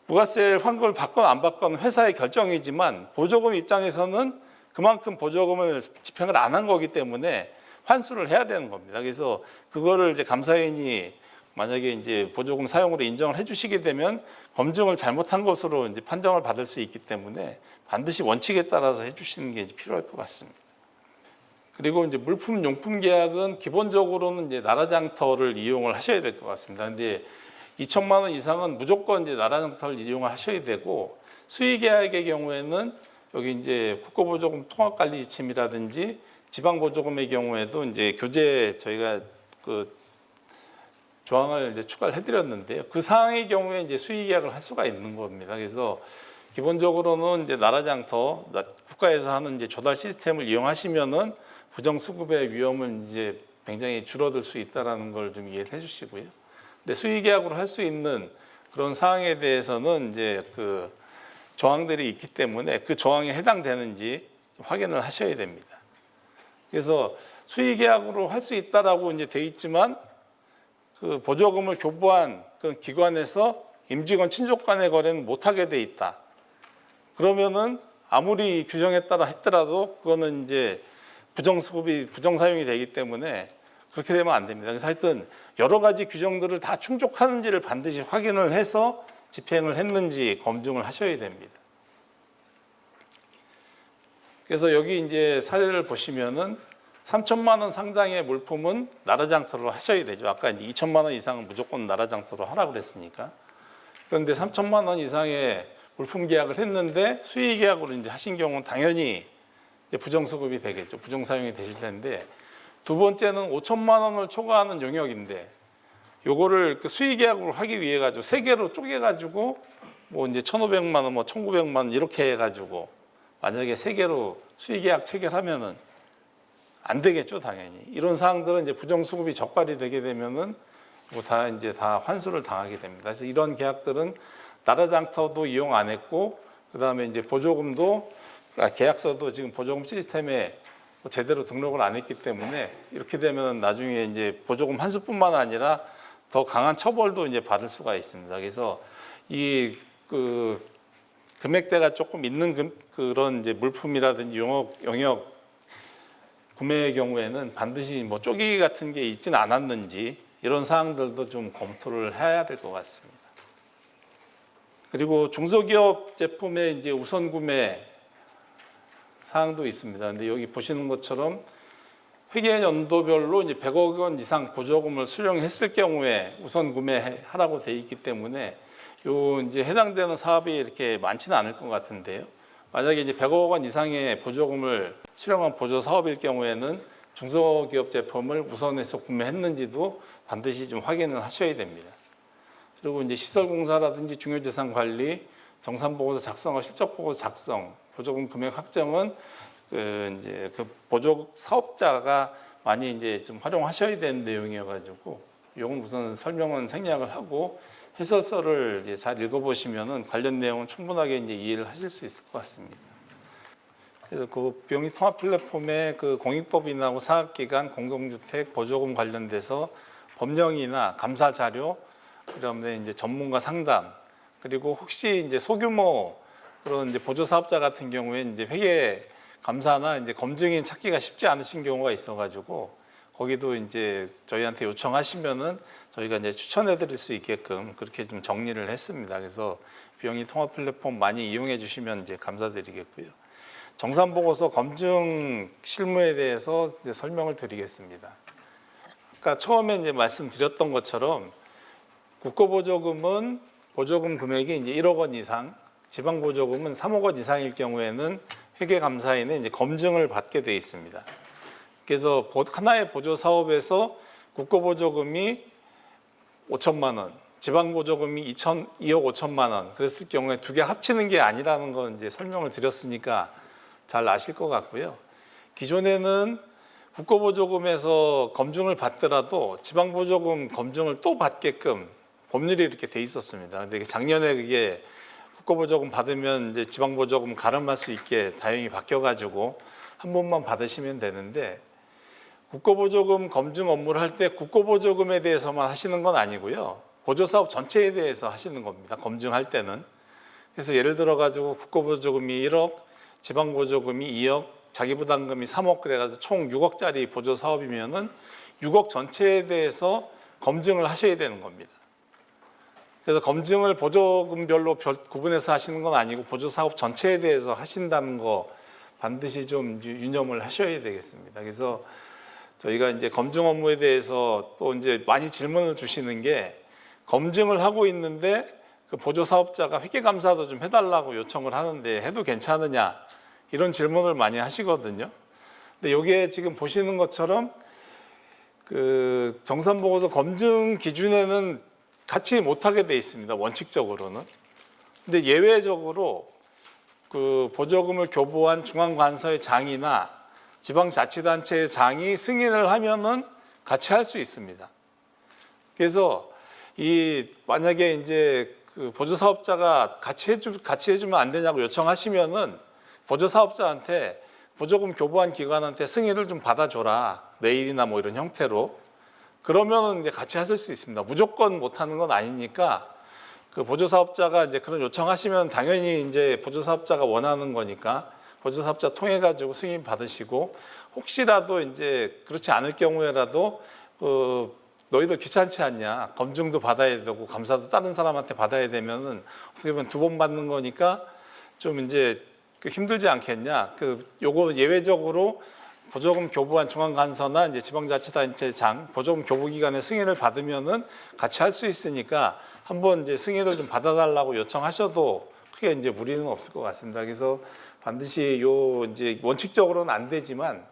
부가세 환급을 받건 안 받건 회사의 결정이지만 보조금 입장에서는 그만큼 보조금을 집행을 안 한 거기 때문에 환수를 해야 되는 겁니다. 그래서 그거를 이제 감사인이 만약에 이제 보조금 사용으로 인정을 해주시게 되면 검증을 잘못한 것으로 이제 판정을 받을 수 있기 때문에 반드시 원칙에 따라서 해주시는 게 이제 필요할 것 같습니다. 그리고 이제 물품 용품 계약은 기본적으로는 이제 나라장터를 이용을 하셔야 될 것 같습니다. 근데 2천만 원 이상은 무조건 이제 나라장터를 이용을 하셔야 되고 수의 계약의 경우에는 여기 이제 국고보조금 통합관리 지침이라든지 지방보조금의 경우에도 이제 교재 저희가 그 조항을 이제 추가를 해드렸는데요. 그 사항의 경우에 이제 수의 계약을 할 수가 있는 겁니다. 그래서 기본적으로는 이제 나라장터 국가에서 하는 이제 조달 시스템을 이용하시면은 부정수급의 위험은 이제 굉장히 줄어들 수 있다라는 걸 좀 이해해 주시고요. 근데 수의계약으로 할 수 있는 그런 사항에 대해서는 이제 그 조항들이 있기 때문에 그 조항에 해당되는지 확인을 하셔야 됩니다. 그래서 수의계약으로 할 수 있다라고 이제 돼 있지만 그 보조금을 교부한 그 기관에서 임직원 친족 간의 거래는 못하게 돼 있다. 그러면은 아무리 규정에 따라 했더라도 그거는 이제 부정수급이 부정사용이 되기 때문에 그렇게 되면 안 됩니다. 그래서 하여튼 여러 가지 규정들을 다 충족하는지를 반드시 확인을 해서 집행을 했는지 검증을 하셔야 됩니다. 그래서 여기 이제 사례를 보시면은 3천만 원 상당의 물품은 나라장터로 하셔야 되죠. 아까 이제 2천만 원 이상은 무조건 나라장터로 하라고 그랬으니까. 그런데 3천만 원 이상의 물품 계약을 했는데 수의 계약으로 이제 하신 경우는 당연히 이제 부정수급이 되겠죠. 부정사용이 되실 텐데 두 번째는 5천만 원을 초과하는 용역인데 요거를 그 수의 계약으로 하기 위해 가지고 세 개로 쪼개 가지고 뭐 이제 1,500만 원, 뭐 1,900만 원 이렇게 해 가지고 만약에 세 개로 수의 계약 체결하면은 안 되겠죠, 당연히. 이런 사항들은 이제 부정수급이 적발이 되게 되면은 뭐 다 이제 다 환수를 당하게 됩니다. 그래서 이런 계약들은 나라장터도 이용 안 했고, 그 다음에 이제 보조금도 계약서도 지금 보조금 시스템에 제대로 등록을 안 했기 때문에 이렇게 되면 나중에 이제 보조금 환수뿐만 아니라 더 강한 처벌도 이제 받을 수가 있습니다. 그래서 이 그 금액대가 조금 있는 그런 이제 물품이라든지 용역 구매의 경우에는 반드시 뭐 쪼개기 같은 게 있지는 않았는지 이런 사항들도 좀 검토를 해야 될 것 같습니다. 그리고 중소기업 제품의 이제 우선 구매 사항도 있습니다. 근데 여기 보시는 것처럼 회계 연도별로 이제 100억 원 이상 보조금을 수령했을 경우에 우선 구매하라고 돼 있기 때문에 요 이제 해당되는 사업이 이렇게 많지는 않을 것 같은데요. 만약에 이제 100억 원 이상의 보조금을 수령한 보조 사업일 경우에는 중소기업 제품을 우선해서 구매했는지도 반드시 좀 확인을 하셔야 됩니다. 그리고 이제 시설공사라든지 중요재산 관리, 정산보고서 작성과 실적보고서 작성, 보조금 금액 확정은 이제 그 보조 사업자가 많이 이제 좀 활용하셔야 되는 내용이어가지고 이건 우선 설명은 생략을 하고 해설서를 이제 잘 읽어보시면은 관련 내용은 충분하게 이제 이해를 하실 수 있을 것 같습니다. 그래서 그 비용리 통합 플랫폼의 그 공익법인하고 사학기관 공동주택 보조금 관련돼서 법령이나 감사 자료, 그다음에 이제 전문가 상담, 그리고 혹시 이제 소규모 그런 이제 보조 사업자 같은 경우에 이제 회계 감사나 이제 검증인 찾기가 쉽지 않으신 경우가 있어가지고 거기도 이제 저희한테 요청하시면은 저희가 이제 추천해드릴 수 있게끔 그렇게 좀 정리를 했습니다. 그래서 비용리 통합 플랫폼 많이 이용해 주시면 이제 감사드리겠고요. 정산 보고서 검증 실무에 대해서 이제 설명을 드리겠습니다. 아까 처음에 이제 말씀드렸던 것처럼 국고보조금은 보조금 금액이 이제 1억 원 이상, 지방보조금은 3억 원 이상일 경우에는 회계감사인에 이제 검증을 받게 돼 있습니다. 그래서 하나의 보조 사업에서 국고보조금이 5천만 원, 지방보조금이 2억 5천만 원, 그랬을 경우에 두 개 합치는 게 아니라는 건 이제 설명을 드렸으니까 잘 아실 것 같고요. 기존에는 국고보조금에서 검증을 받더라도 지방보조금 검증을 또 받게끔 법률이 이렇게 돼 있었습니다. 근데 작년에 그게 국고보조금 받으면 이제 지방보조금 가름할 수 있게 다행히 바뀌어가지고 한 번만 받으시면 되는데 국고보조금 검증 업무를 할 때 국고보조금에 대해서만 하시는 건 아니고요. 보조사업 전체에 대해서 하시는 겁니다. 검증할 때는. 그래서 예를 들어 가지고 국고보조금이 1억, 지방보조금이 2억, 자기부담금이 3억 그래가지고 총 6억짜리 보조사업이면은 6억 전체에 대해서 검증을 하셔야 되는 겁니다. 그래서 검증을 보조금별로 구분해서 하시는 건 아니고 보조사업 전체에 대해서 하신다는 거 반드시 좀 유념을 하셔야 되겠습니다. 그래서 저희가 이제 검증 업무에 대해서 또 이제 많이 질문을 주시는 게 검증을 하고 있는데 그 보조사업자가 회계감사도 좀 해달라고 요청을 하는데 해도 괜찮으냐 이런 질문을 많이 하시거든요. 근데 이게 지금 보시는 것처럼 그 정산보고서 검증 기준에는 같이 못하게 돼 있습니다. 원칙적으로는. 근데 예외적으로 그 보조금을 교부한 중앙관서의 장이나 지방자치단체의 장이 승인을 하면은 같이 할 수 있습니다. 그래서 이 만약에 이제 그 보조사업자가 같이 해주면 안 되냐고 요청하시면은 보조사업자한테 보조금 교부한 기관한테 승인을 좀 받아줘라, 메일이나 뭐 이런 형태로. 그러면은 이제 같이 하실 수 있습니다. 무조건 못 하는 건 아니니까 그 보조사업자가 이제 그런 요청하시면 당연히 이제 보조사업자가 원하는 거니까 보조사업자 통해 가지고 승인 받으시고, 혹시라도 이제 그렇지 않을 경우에라도 너희들 귀찮지 않냐, 검증도 받아야 되고 감사도 다른 사람한테 받아야 되면은 어떻게 보면 2번 받는 거니까 좀 이제 힘들지 않겠냐, 요거 예외적으로 보조금 교부한 중앙간서나 이제 지방자치단체장 보조금 교부기관의 승인을 받으면은 같이 할 수 있으니까 한번 이제 승인을 좀 받아달라고 요청하셔도 크게 이제 무리는 없을 것 같습니다. 그래서 반드시 요 이제 원칙적으로는 안 되지만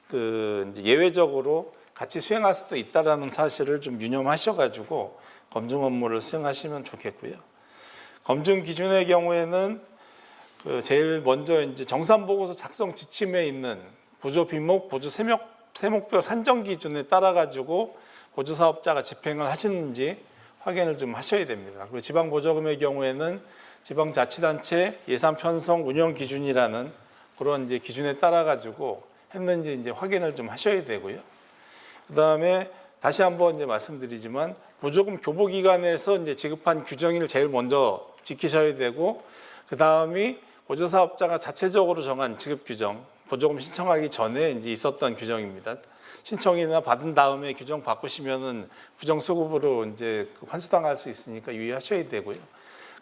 이제 예외적으로 같이 수행할 수도 있다라는 사실을 좀 유념하셔가지고 검증 업무를 수행하시면 좋겠고요. 검증 기준의 경우에는 제일 먼저 이제 정산보고서 작성 지침에 있는 보조 비목, 보조 세목별 산정 기준에 따라 가지고 보조사업자가 집행을 하시는지 확인을 좀 하셔야 됩니다. 그리고 지방보조금의 경우에는 지방자치단체 예산 편성 운영 기준이라는 그런 이제 기준에 따라 가지고 했는지 이제 확인을 좀 하셔야 되고요. 그다음에 다시 한번 이제 말씀드리지만 보조금 교부기관에서 이제 지급한 규정을 제일 먼저 지키셔야 되고, 그다음이 보조사업자가 자체적으로 정한 지급 규정, 보조금 신청하기 전에 이제 있었던 규정입니다. 신청이나 받은 다음에 규정 바꾸시면은 부정수급으로 이제 환수당할 수 있으니까 유의하셔야 되고요.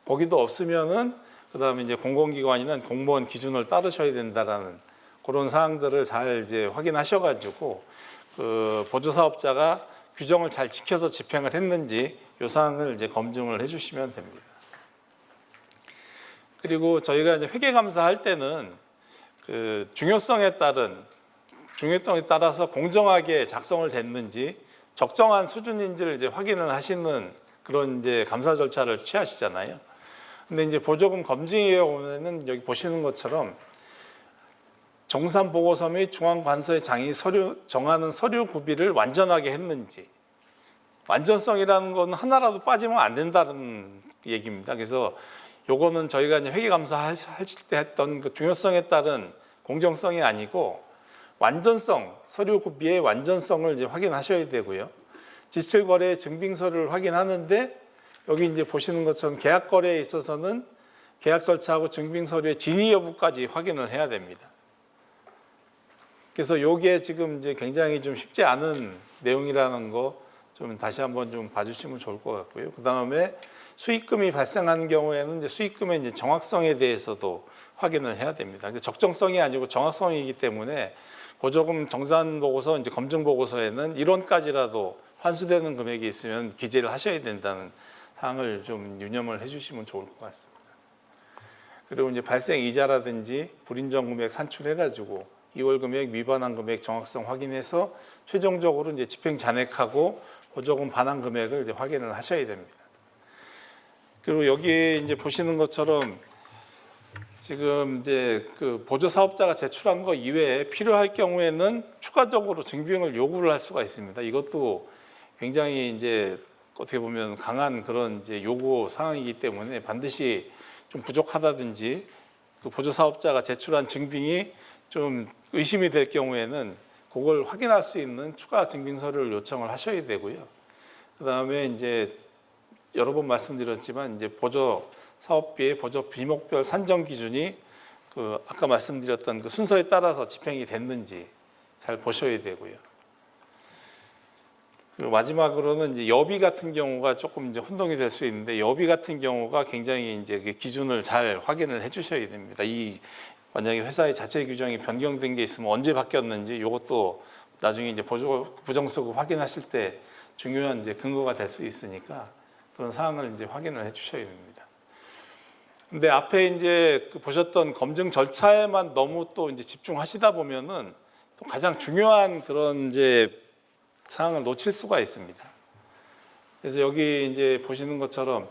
거기도 없으면은 그다음에 이제 공공기관이나 공무원 기준을 따르셔야 된다라는 그런 사항들을 잘 이제 확인하셔가지고 보조사업자가 규정을 잘 지켜서 집행을 했는지 이 사항을 이제 검증을 해주시면 됩니다. 그리고 저희가 이제 회계감사할 때는 중요성에 따라서 공정하게 작성을 됐는지 적정한 수준인지를 이제 확인을 하시는 그런 이제 감사 절차를 취하시잖아요. 근데 이제 보조금 검증에 오면은 여기 보시는 것처럼 정산 보고서 및 중앙관서의 장이 정하는 서류 구비를 완전하게 했는지, 완전성이라는 건 하나라도 빠지면 안 된다는 얘기입니다. 그래서 요거는 저희가 이제 회계감사 하실 때 했던 그 중요성에 따른 공정성이 아니고 완전성, 서류 구비의 완전성을 이제 확인하셔야 되고요. 지출거래 증빙서류를 확인하는데 여기 이제 보시는 것처럼 계약 거래에 있어서는 계약 절차하고 증빙서류의 진위 여부까지 확인을 해야 됩니다. 그래서 요게 지금 이제 굉장히 좀 쉽지 않은 내용이라는 거 좀 다시 한번 좀 봐주시면 좋을 것 같고요. 그 다음에 수익금이 발생하는 경우에는 이제 수익금의 이제 정확성에 대해서도 확인을 해야 됩니다. 적정성이 아니고 정확성이기 때문에 보조금 정산 보고서, 이제 검증 보고서에는 1원까지라도 환수되는 금액이 있으면 기재를 하셔야 된다는 사항을 좀 유념을 해주시면 좋을 것 같습니다. 그리고 이제 발생 이자라든지 불인정 금액 산출해가지고 2월 금액, 미반환 금액 정확성 확인해서 최종적으로 이제 집행 잔액하고 보조금 반환 금액을 이제 확인을 하셔야 됩니다. 그리고 여기 이제 보시는 것처럼 지금 이제 보조 사업자가 제출한 거 이외에 필요할 경우에는 추가적으로 증빙을 요구를 할 수가 있습니다. 이것도 굉장히 이제 어떻게 보면 강한 그런 이제 요구 사항이기 때문에 반드시 좀 부족하다든지 보조 사업자가 제출한 증빙이 좀 의심이 될 경우에는 그걸 확인할 수 있는 추가 증빙 서류를 요청을 하셔야 되고요. 그다음에 이제 여러 번 말씀드렸지만 이제 보조 사업비의 보조 비목별 산정 기준이 아까 말씀드렸던 순서에 따라서 집행이 됐는지 잘 보셔야 되고요. 그리고 마지막으로는 이제 여비 같은 경우가 조금 이제 혼동이 될 수 있는데, 여비 같은 경우가 굉장히 이제 기준을 잘 확인을 해주셔야 됩니다. 만약에 회사의 자체 규정이 변경된 게 있으면 언제 바뀌었는지 이것도 나중에 이제 부정수급 확인하실 때 중요한 이제 근거가 될 수 있으니까 그런 사항을 이제 확인을 해주셔야 됩니다. 근데 앞에 이제 보셨던 검증 절차에만 너무 또 이제 집중하시다 보면은 또 가장 중요한 그런 이제 사항을 놓칠 수가 있습니다. 그래서 여기 이제 보시는 것처럼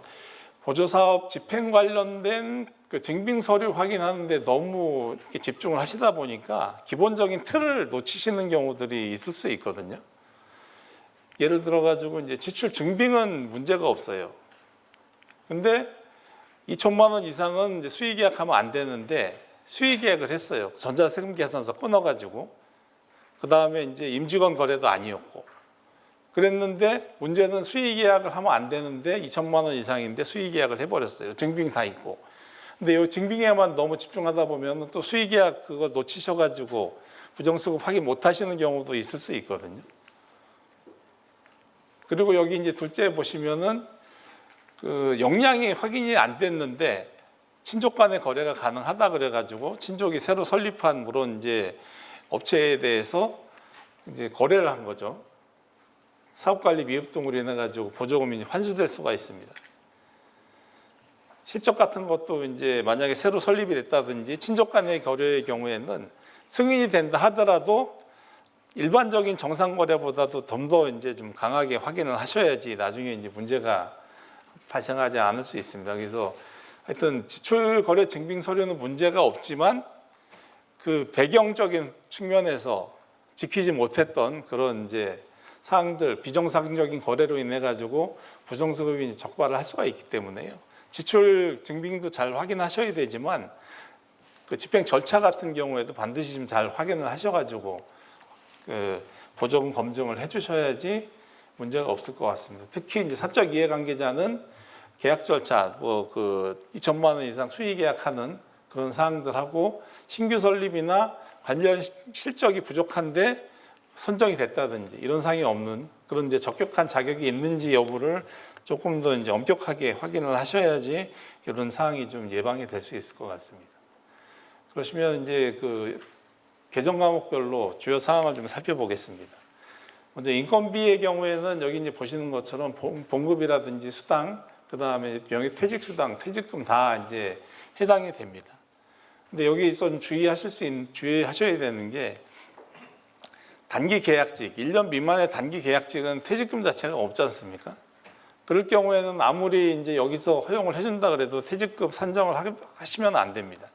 보조사업 집행 관련된 그 증빙 서류 확인하는데 너무 이렇게 집중을 하시다 보니까 기본적인 틀을 놓치시는 경우들이 있을 수 있거든요. 예를 들어 가지고 이제 지출 증빙은 문제가 없어요. 근데 2천만 원 이상은 이제 수의 계약하면 안 되는데 수의 계약을 했어요. 전자세금 계산서 끊어가지고. 그 다음에 이제 임직원 거래도 아니었고. 그랬는데 문제는 수의 계약을 하면 안 되는데 2천만 원 이상인데 수의 계약을 해버렸어요. 증빙 다 있고. 근데 이 증빙에만 너무 집중하다 보면 또 수의 계약 그거 놓치셔가지고 부정수급 확인 못 하시는 경우도 있을 수 있거든요. 그리고 여기 이제 둘째 보시면은 그 역량이 확인이 안 됐는데 친족 간의 거래가 가능하다 그래가지고 친족이 새로 설립한 물론 이제 업체에 대해서 이제 거래를 한 거죠. 사업관리 미흡 등으로 인해 가지고 보조금이 환수될 수가 있습니다. 실적 같은 것도 이제 만약에 새로 설립이 됐다든지 친족 간의 거래의 경우에는 승인이 된다 하더라도 일반적인 정상 거래보다도 좀 더 이제 좀 강하게 확인을 하셔야지 나중에 이제 문제가 발생하지 않을 수 있습니다. 그래서 하여튼 지출 거래 증빙 서류는 문제가 없지만 그 배경적인 측면에서 지키지 못했던 그런 이제 사항들 비정상적인 거래로 인해 가지고 부정수급이 적발을 할 수가 있기 때문에요. 지출 증빙도 잘 확인하셔야 되지만 그 집행 절차 같은 경우에도 반드시 좀 잘 확인을 하셔가지고 그 보조금 검증을 해주셔야지 문제가 없을 것 같습니다. 특히 이제 사적 이해관계자는 계약 절차, 뭐 그 2천만 원 이상 수의 계약하는 그런 사항들하고 신규 설립이나 관련 실적이 부족한데 선정이 됐다든지 이런 사항이 없는 그런 이제 적격한 자격이 있는지 여부를 조금 더 이제 엄격하게 확인을 하셔야지 이런 사항이 좀 예방이 될 수 있을 것 같습니다. 그러시면 이제 그 개정 과목별로 주요 사항을 좀 살펴보겠습니다. 먼저 인건비의 경우에는 여기 이제 보시는 것처럼 봉급이라든지 수당, 그 다음에 명예퇴직수당, 퇴직금 다 이제 해당이 됩니다. 근데 여기서 주의하셔야 되는 게 단기 계약직, 1년 미만의 단기 계약직은 퇴직금 자체가 없지 않습니까? 그럴 경우에는 아무리 이제 여기서 허용을 해준다 그래도 퇴직금 산정을 하시면 안 됩니다.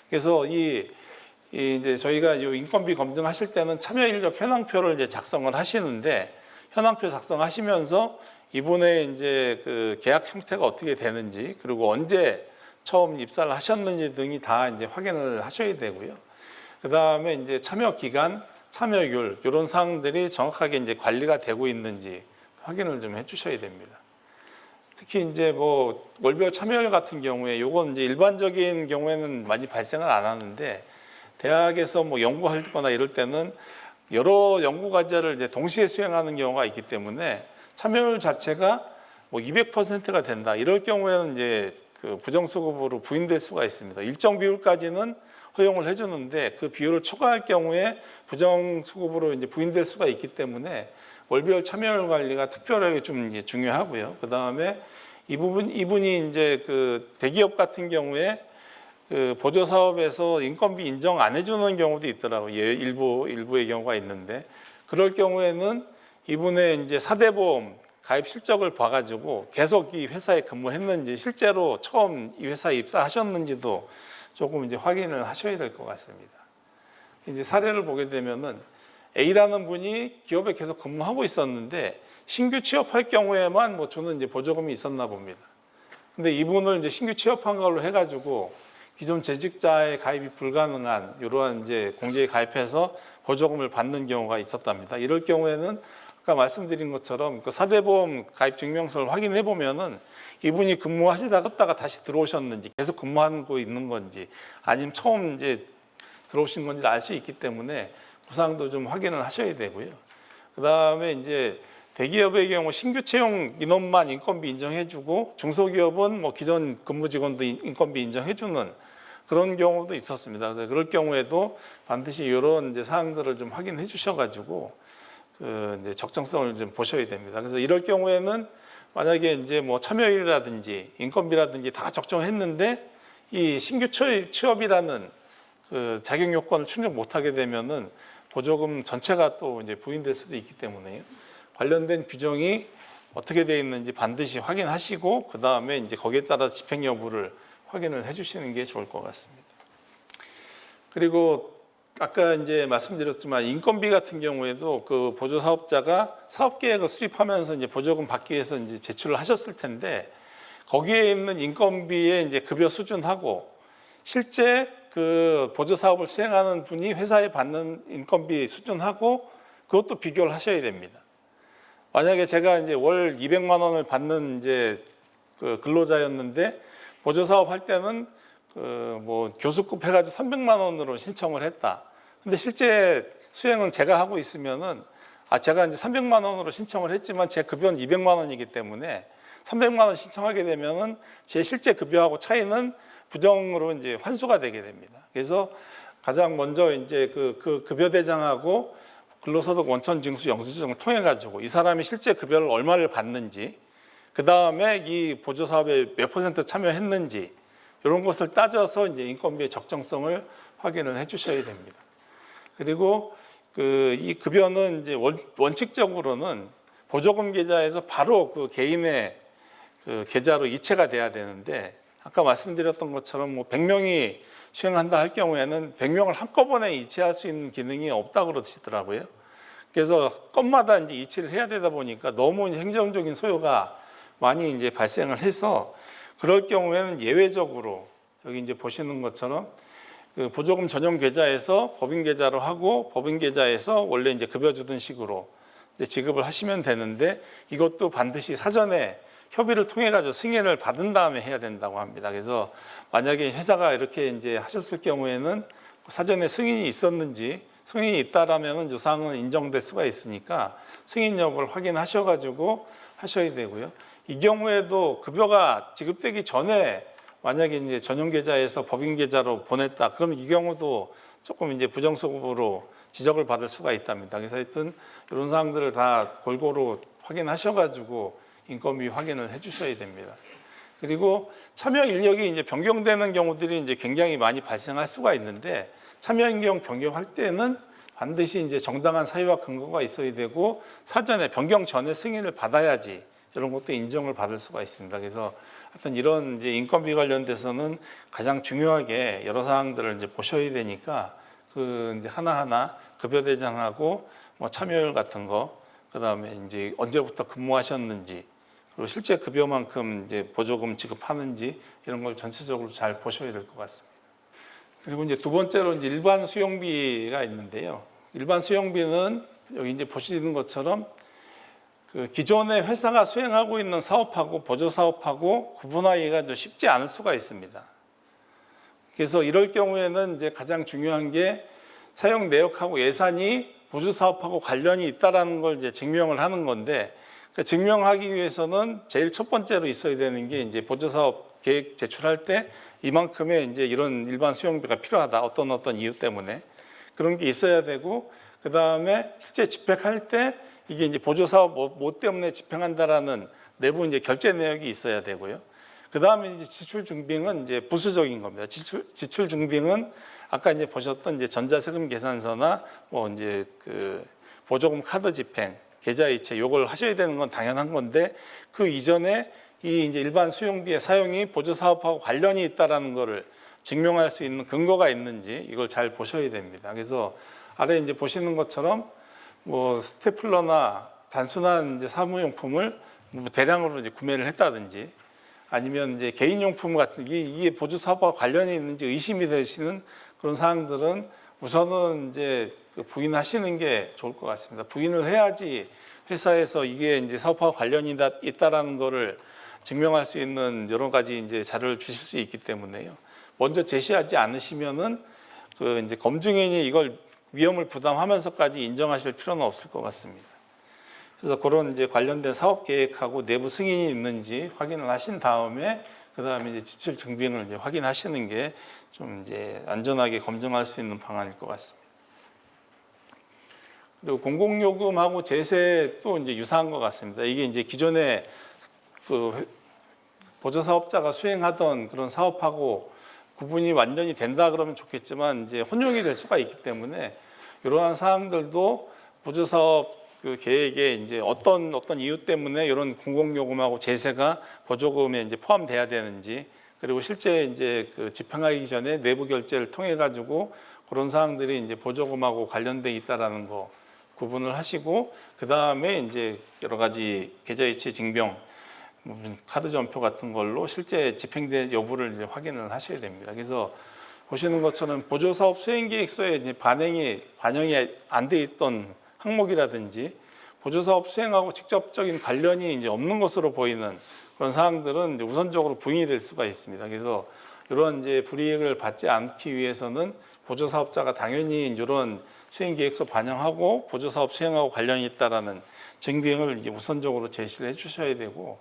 그래서 이제 저희가 이 인건비 검증하실 때는 참여 인력 현황표를 이제 작성을 하시는데 현황표 작성하시면서 이분의 이제 그 계약 형태가 어떻게 되는지 그리고 언제 처음 입사를 하셨는지 등이 다 이제 확인을 하셔야 되고요. 그 다음에 이제 참여 기간, 참여율 이런 사항들이 정확하게 이제 관리가 되고 있는지 확인을 좀 해주셔야 됩니다. 특히 이제 뭐 월별 참여율 같은 경우에 요건 이제 일반적인 경우에는 많이 발생을 안 하는데 대학에서 뭐 연구하거나 이럴 때는 여러 연구 과제를 이제 동시에 수행하는 경우가 있기 때문에 참여율 자체가 뭐 200%가 된다 이럴 경우에는 이제 그 부정수급으로 부인될 수가 있습니다. 일정 비율까지는 허용을 해주는데 그 비율을 초과할 경우에 부정수급으로 이제 부인될 수가 있기 때문에 월별 참여율 관리가 특별하게 좀 이제 중요하고요. 그 다음에 이분이 이제 그 대기업 같은 경우에 그 보조 사업에서 인건비 인정 안 해주는 경우도 있더라고요. 일부의 경우가 있는데 그럴 경우에는 이분의 이제 사대보험 가입 실적을 봐가지고 계속 이 회사에 근무했는지 실제로 처음 이 회사에 입사하셨는지도 조금 이제 확인을 하셔야 될 것 같습니다. 이제 사례를 보게 되면은 A라는 분이 기업에 계속 근무하고 있었는데 신규 취업할 경우에만 뭐 주는 이제 보조금이 있었나 봅니다. 근데 이분을 이제 신규 취업한 걸로 해가지고 기존 재직자의 가입이 불가능한 이러한 이제 공제에 가입해서 보조금을 받는 경우가 있었답니다. 이럴 경우에는 아까 말씀드린 것처럼 그 사대보험 가입 증명서를 확인해 보면은 이분이 근무하시다가 다시 들어오셨는지 계속 근무하고 있는 건지 아니면 처음 이제 들어오신 건지 알 수 있기 때문에 그 사항도 좀 확인을 하셔야 되고요. 그 다음에 이제 대기업의 경우 신규 채용 인원만 인건비 인정해주고 중소기업은 뭐 기존 근무 직원도 인건비 인정해주는 그런 경우도 있었습니다. 그래서 그럴 경우에도 반드시 이런 이제 사항들을 좀 확인해 주셔가지고 그 이제 적정성을 좀 보셔야 됩니다. 그래서 이럴 경우에는 만약에 이제 뭐 참여율이라든지 인건비라든지 다 적정했는데 이 신규 취업이라는 그 자격 요건을 충족 못하게 되면은 보조금 전체가 또 이제 부인될 수도 있기 때문에요. 관련된 규정이 어떻게 되어 있는지 반드시 확인하시고 그 다음에 이제 거기에 따라 집행 여부를 확인을 해주시는 게 좋을 것 같습니다. 그리고 아까 이제 말씀드렸지만 인건비 같은 경우에도 그 보조 사업자가 사업 계획을 수립하면서 이제 보조금 받기 위해서 이제 제출을 하셨을 텐데 거기에 있는 인건비의 이제 급여 수준하고 실제 그 보조 사업을 수행하는 분이 회사에 받는 인건비 수준하고 그것도 비교를 하셔야 됩니다. 만약에 제가 이제 월 200만 원을 받는 이제 그 근로자였는데 보조 사업 할 때는 그 뭐 교수급 해가지고 300만 원으로 신청을 했다. 근데 실제 수행은 제가 하고 있으면은 제가 이제 300만 원으로 신청을 했지만 제 급여는 200만 원이기 때문에 300만 원 신청하게 되면은 제 실제 급여하고 차이는 부정으로 이제 환수가 되게 됩니다. 그래서 가장 먼저 이제 그 급여 대장하고 근로소득 원천 징수 영수증을 통해 가지고 이 사람이 실제 급여를 얼마를 받는지, 그 다음에 이 보조 사업에 몇 % 참여했는지 이런 것을 따져서 이제 인건비의 적정성을 확인을 해주셔야 됩니다. 그리고 이 급여는 이제 원칙적으로는 보조금 계좌에서 바로 그 개인의 그 계좌로 이체가 돼야 되는데 아까 말씀드렸던 것처럼 뭐 100명이 수행한다 할 경우에는 100명을 한꺼번에 이체할 수 있는 기능이 없다고 그러시더라고요. 그래서 건마다 이제 이체를 해야 되다 보니까 너무 행정적인 소요가 많이 이제 발생을 해서 그럴 경우에는 예외적으로 여기 이제 보시는 것처럼 그 보조금 전용 계좌에서 법인 계좌로 하고 법인 계좌에서 원래 이제 급여 주던 식으로 이제 지급을 하시면 되는데 이것도 반드시 사전에 협의를 통해 가지고 승인을 받은 다음에 해야 된다고 합니다. 그래서 만약에 회사가 이렇게 이제 하셨을 경우에는 사전에 승인이 있었는지 승인이 있다라면은 이 사항은 인정될 수가 있으니까 승인 여부를 확인하셔 가지고 하셔야 되고요. 이 경우에도 급여가 지급되기 전에 만약에 이제 전용 계좌에서 법인 계좌로 보냈다. 그러면 이 경우도 조금 이제 부정수급으로 지적을 받을 수가 있답니다. 그래서 하여튼 이런 사항들을 다 골고루 확인하셔 가지고 인건비 확인을 해 주셔야 됩니다. 그리고 참여 인력이 이제 변경되는 경우들이 이제 굉장히 많이 발생할 수가 있는데 참여 인력 변경할 때는 반드시 이제 정당한 사유와 근거가 있어야 되고 사전에 변경 전에 승인을 받아야지 이런 것도 인정을 받을 수가 있습니다. 그래서 하여튼 이런 이제 인건비 관련돼서는 가장 중요하게 여러 사항들을 이제 보셔야 되니까 그 이제 하나하나 급여 대장하고 뭐 참여율 같은 거, 그다음에 이제 언제부터 근무하셨는지, 그리고 실제 급여만큼 이제 보조금 지급하는지 이런 걸 전체적으로 잘 보셔야 될 것 같습니다. 그리고 이제 두 번째로 이제 일반 수용비가 있는데요. 일반 수용비는 여기 이제 보시는 것처럼 그 기존의 회사가 수행하고 있는 사업하고 보조 사업하고 구분하기가 좀 쉽지 않을 수가 있습니다. 그래서 이럴 경우에는 이제 가장 중요한 게 사용 내역하고 예산이 보조 사업하고 관련이 있다라는 걸 이제 증명을 하는 건데 그 증명하기 위해서는 제일 첫 번째로 있어야 되는 게 이제 보조 사업 계획 제출할 때 이만큼의 이제 이런 일반 수용비가 필요하다. 어떤 이유 때문에 그런 게 있어야 되고 그 다음에 실제 집행할 때 이게 이제 보조 사업 뭐 때문에 집행한다라는 내부 이제 결제 내역이 있어야 되고요. 그 다음에 이제 지출 증빙은 이제 부수적인 겁니다. 지출 증빙은 아까 이제 보셨던 이제 전자세금 계산서나 뭐 이제 그 보조금 카드 집행, 계좌 이체 요걸 하셔야 되는 건 당연한 건데 그 이전에 이 이제 일반 수용비의 사용이 보조 사업하고 관련이 있다라는 거를 증명할 수 있는 근거가 있는지 이걸 잘 보셔야 됩니다. 그래서 아래 이제 보시는 것처럼 뭐 스테플러나 단순한 이제 사무용품을 뭐 대량으로 이제 구매를 했다든지 아니면 이제 개인용품 같은 이게 보조 사업과 관련이 있는지 의심이 되시는 그런 사항들은 우선은 이제 부인하시는 게 좋을 것 같습니다. 부인을 해야지 회사에서 이게 이제 사업과 관련이 있다라는 거를 증명할 수 있는 여러 가지 이제 자료를 주실 수 있기 때문에요. 먼저 제시하지 않으시면은 그 이제 검증인이 이걸 위험을 부담하면서까지 인정하실 필요는 없을 것 같습니다. 그래서 그런 이제 관련된 사업 계획하고 내부 승인이 있는지 확인을 하신 다음에 그 다음에 이제 지출 증빙을 이제 확인하시는 게 좀 이제 안전하게 검증할 수 있는 방안일 것 같습니다. 그리고 공공요금하고 제세도 이제 유사한 것 같습니다. 이게 이제 기존에 그 보조사업자가 수행하던 그런 사업하고 구분이 완전히 된다 그러면 좋겠지만 이제 혼용이 될 수가 있기 때문에 이러한 사항들도 보조사업 그 계획에 이제 어떤 이유 때문에 이런 공공요금하고 제세가 보조금에 이제 포함돼야 되는지, 그리고 실제 이제 그 집행하기 전에 내부 결제를 통해 가지고 그런 사항들이 이제 보조금하고 관련돼 있다라는 거 구분을 하시고, 그 다음에 이제 여러 가지 계좌이체 증명, 카드 전표 같은 걸로 실제 집행된 여부를 이제 확인을 하셔야 됩니다. 그래서 보시는 것처럼 보조사업 수행계획서에 이제 반영이 안 돼 있던 항목이라든지 보조사업 수행하고 직접적인 관련이 이제 없는 것으로 보이는 그런 사항들은 이제 우선적으로 부인이 될 수가 있습니다. 그래서 이런 이제 불이익을 받지 않기 위해서는 보조사업자가 당연히 이런 수행계획서 반영하고 보조사업 수행하고 관련이 있다라는 증빙을 이제 우선적으로 제시를 해주셔야 되고,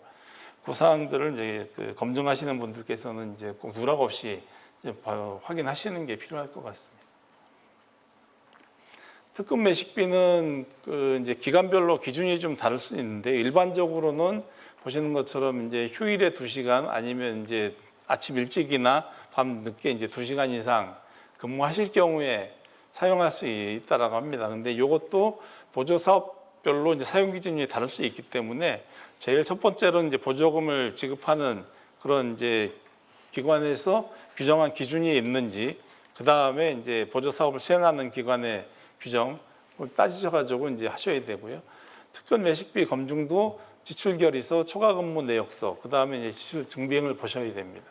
그 사항들을 이제 그 검증하시는 분들께서는 이제 꼭 누락 없이 이제 확인하시는 게 필요할 것 같습니다. 특급 매식비는 그 이제 기간별로 기준이 좀 다를 수 있는데, 일반적으로는 보시는 것처럼 이제 휴일에 2시간 아니면 이제 아침 일찍이나 밤 늦게 이제 2시간 이상 근무하실 경우에 사용할 수 있다라고 합니다. 근데 이것도 보조 사업별로 이제 사용 기준이 다를 수 있기 때문에 제일 첫 번째로 이제 보조금을 지급하는 그런 이제 기관에서 규정한 기준이 있는지, 그 다음에 이제 보조 사업을 수행하는 기관의 규정을 따지셔가지고 이제 하셔야 되고요. 특별 매식비 검증도 지출 결의서, 초과 근무 내역서, 그 다음에 이제 지출 증빙을 보셔야 됩니다.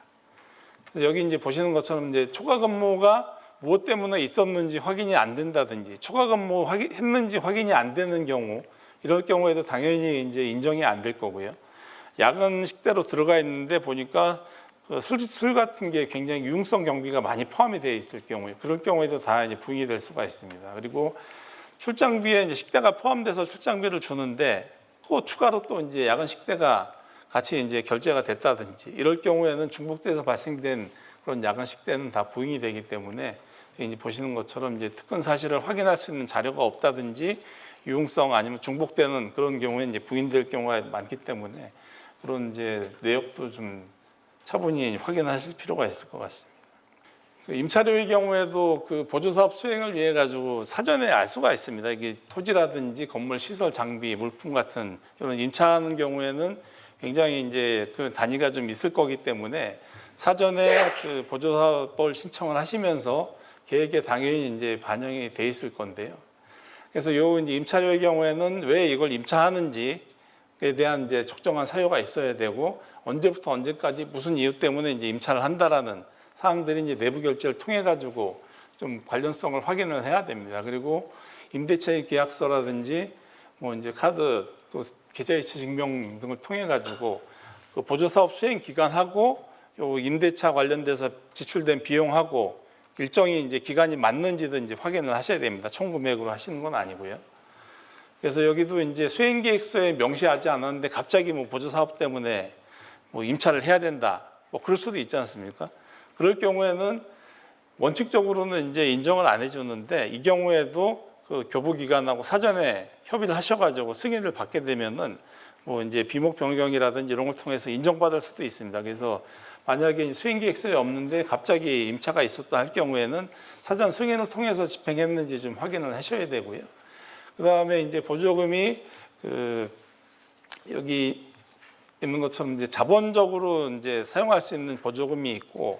그래서 여기 이제 보시는 것처럼 이제 초과 근무가 무엇 때문에 있었는지 확인이 안 된다든지, 초과 근무 했는지 확인이 안 되는 경우, 이럴 경우에도 당연히 이제 인정이 안 될 거고요. 야근 식대로 들어가 있는데 보니까 술 같은 게 굉장히 유용성 경비가 많이 포함이 되어 있을 경우에, 그럴 경우에도 다 이제 부인이 될 수가 있습니다. 그리고 출장비에 이제 식대가 포함돼서 출장비를 주는데 또 추가로 또 이제 야근 식대가 같이 이제 결제가 됐다든지, 이럴 경우에는 중복돼서 발생된 그런 야근 식대는 다 부인이 되기 때문에 이제 보시는 것처럼 이제 특권 사실을 확인할 수 있는 자료가 없다든지 유용성 아니면 중복되는 그런 경우에 이제 부인될 경우가 많기 때문에 그런 이제 내역도 좀 차분히 확인하실 필요가 있을 것 같습니다. 임차료의 경우에도 그 보조사업 수행을 위해 가지고 사전에 알 수가 있습니다. 이게 토지라든지 건물 시설 장비, 물품 같은 이런 임차하는 경우에는 굉장히 이제 그 단위가 좀 있을 거기 때문에 사전에 그 보조사업을 신청을 하시면서 계획에 당연히 이제 반영이 돼 있을 건데요. 그래서 요 이제 임차료의 경우에는 왜 이걸 임차하는지에 대한 이제 적정한 사유가 있어야 되고, 언제부터 언제까지 무슨 이유 때문에 이제 임차를 한다라는 사항들이 이제 내부 결제를 통해 가지고 좀 관련성을 확인을 해야 됩니다. 그리고 임대차의 계약서라든지 뭐 이제 카드 또 계좌이체 증명 등을 통해 가지고 그 보조사업 수행 기간하고 요 임대차 관련돼서 지출된 비용하고 일정이 이제 기간이 맞는지도 이제 확인을 하셔야 됩니다. 총 금액으로 하시는 건 아니고요. 그래서 여기도 이제 수행계획서에 명시하지 않았는데 갑자기 뭐 보조사업 때문에 뭐 임차를 해야 된다, 뭐 그럴 수도 있지 않습니까? 그럴 경우에는 원칙적으로는 이제 인정을 안 해주는데, 이 경우에도 그 교부기관하고 사전에 협의를 하셔가지고 승인을 받게 되면은 뭐 이제 비목 변경이라든지 이런 걸 통해서 인정받을 수도 있습니다. 그래서 만약에 수행계획서에 없는데 갑자기 임차가 있었다 할 경우에는 사전 승인을 통해서 집행했는지 좀 확인을 하셔야 되고요. 그 다음에 이제 보조금이 그 여기 있는 것처럼 이제 자본적으로 이제 사용할 수 있는 보조금이 있고,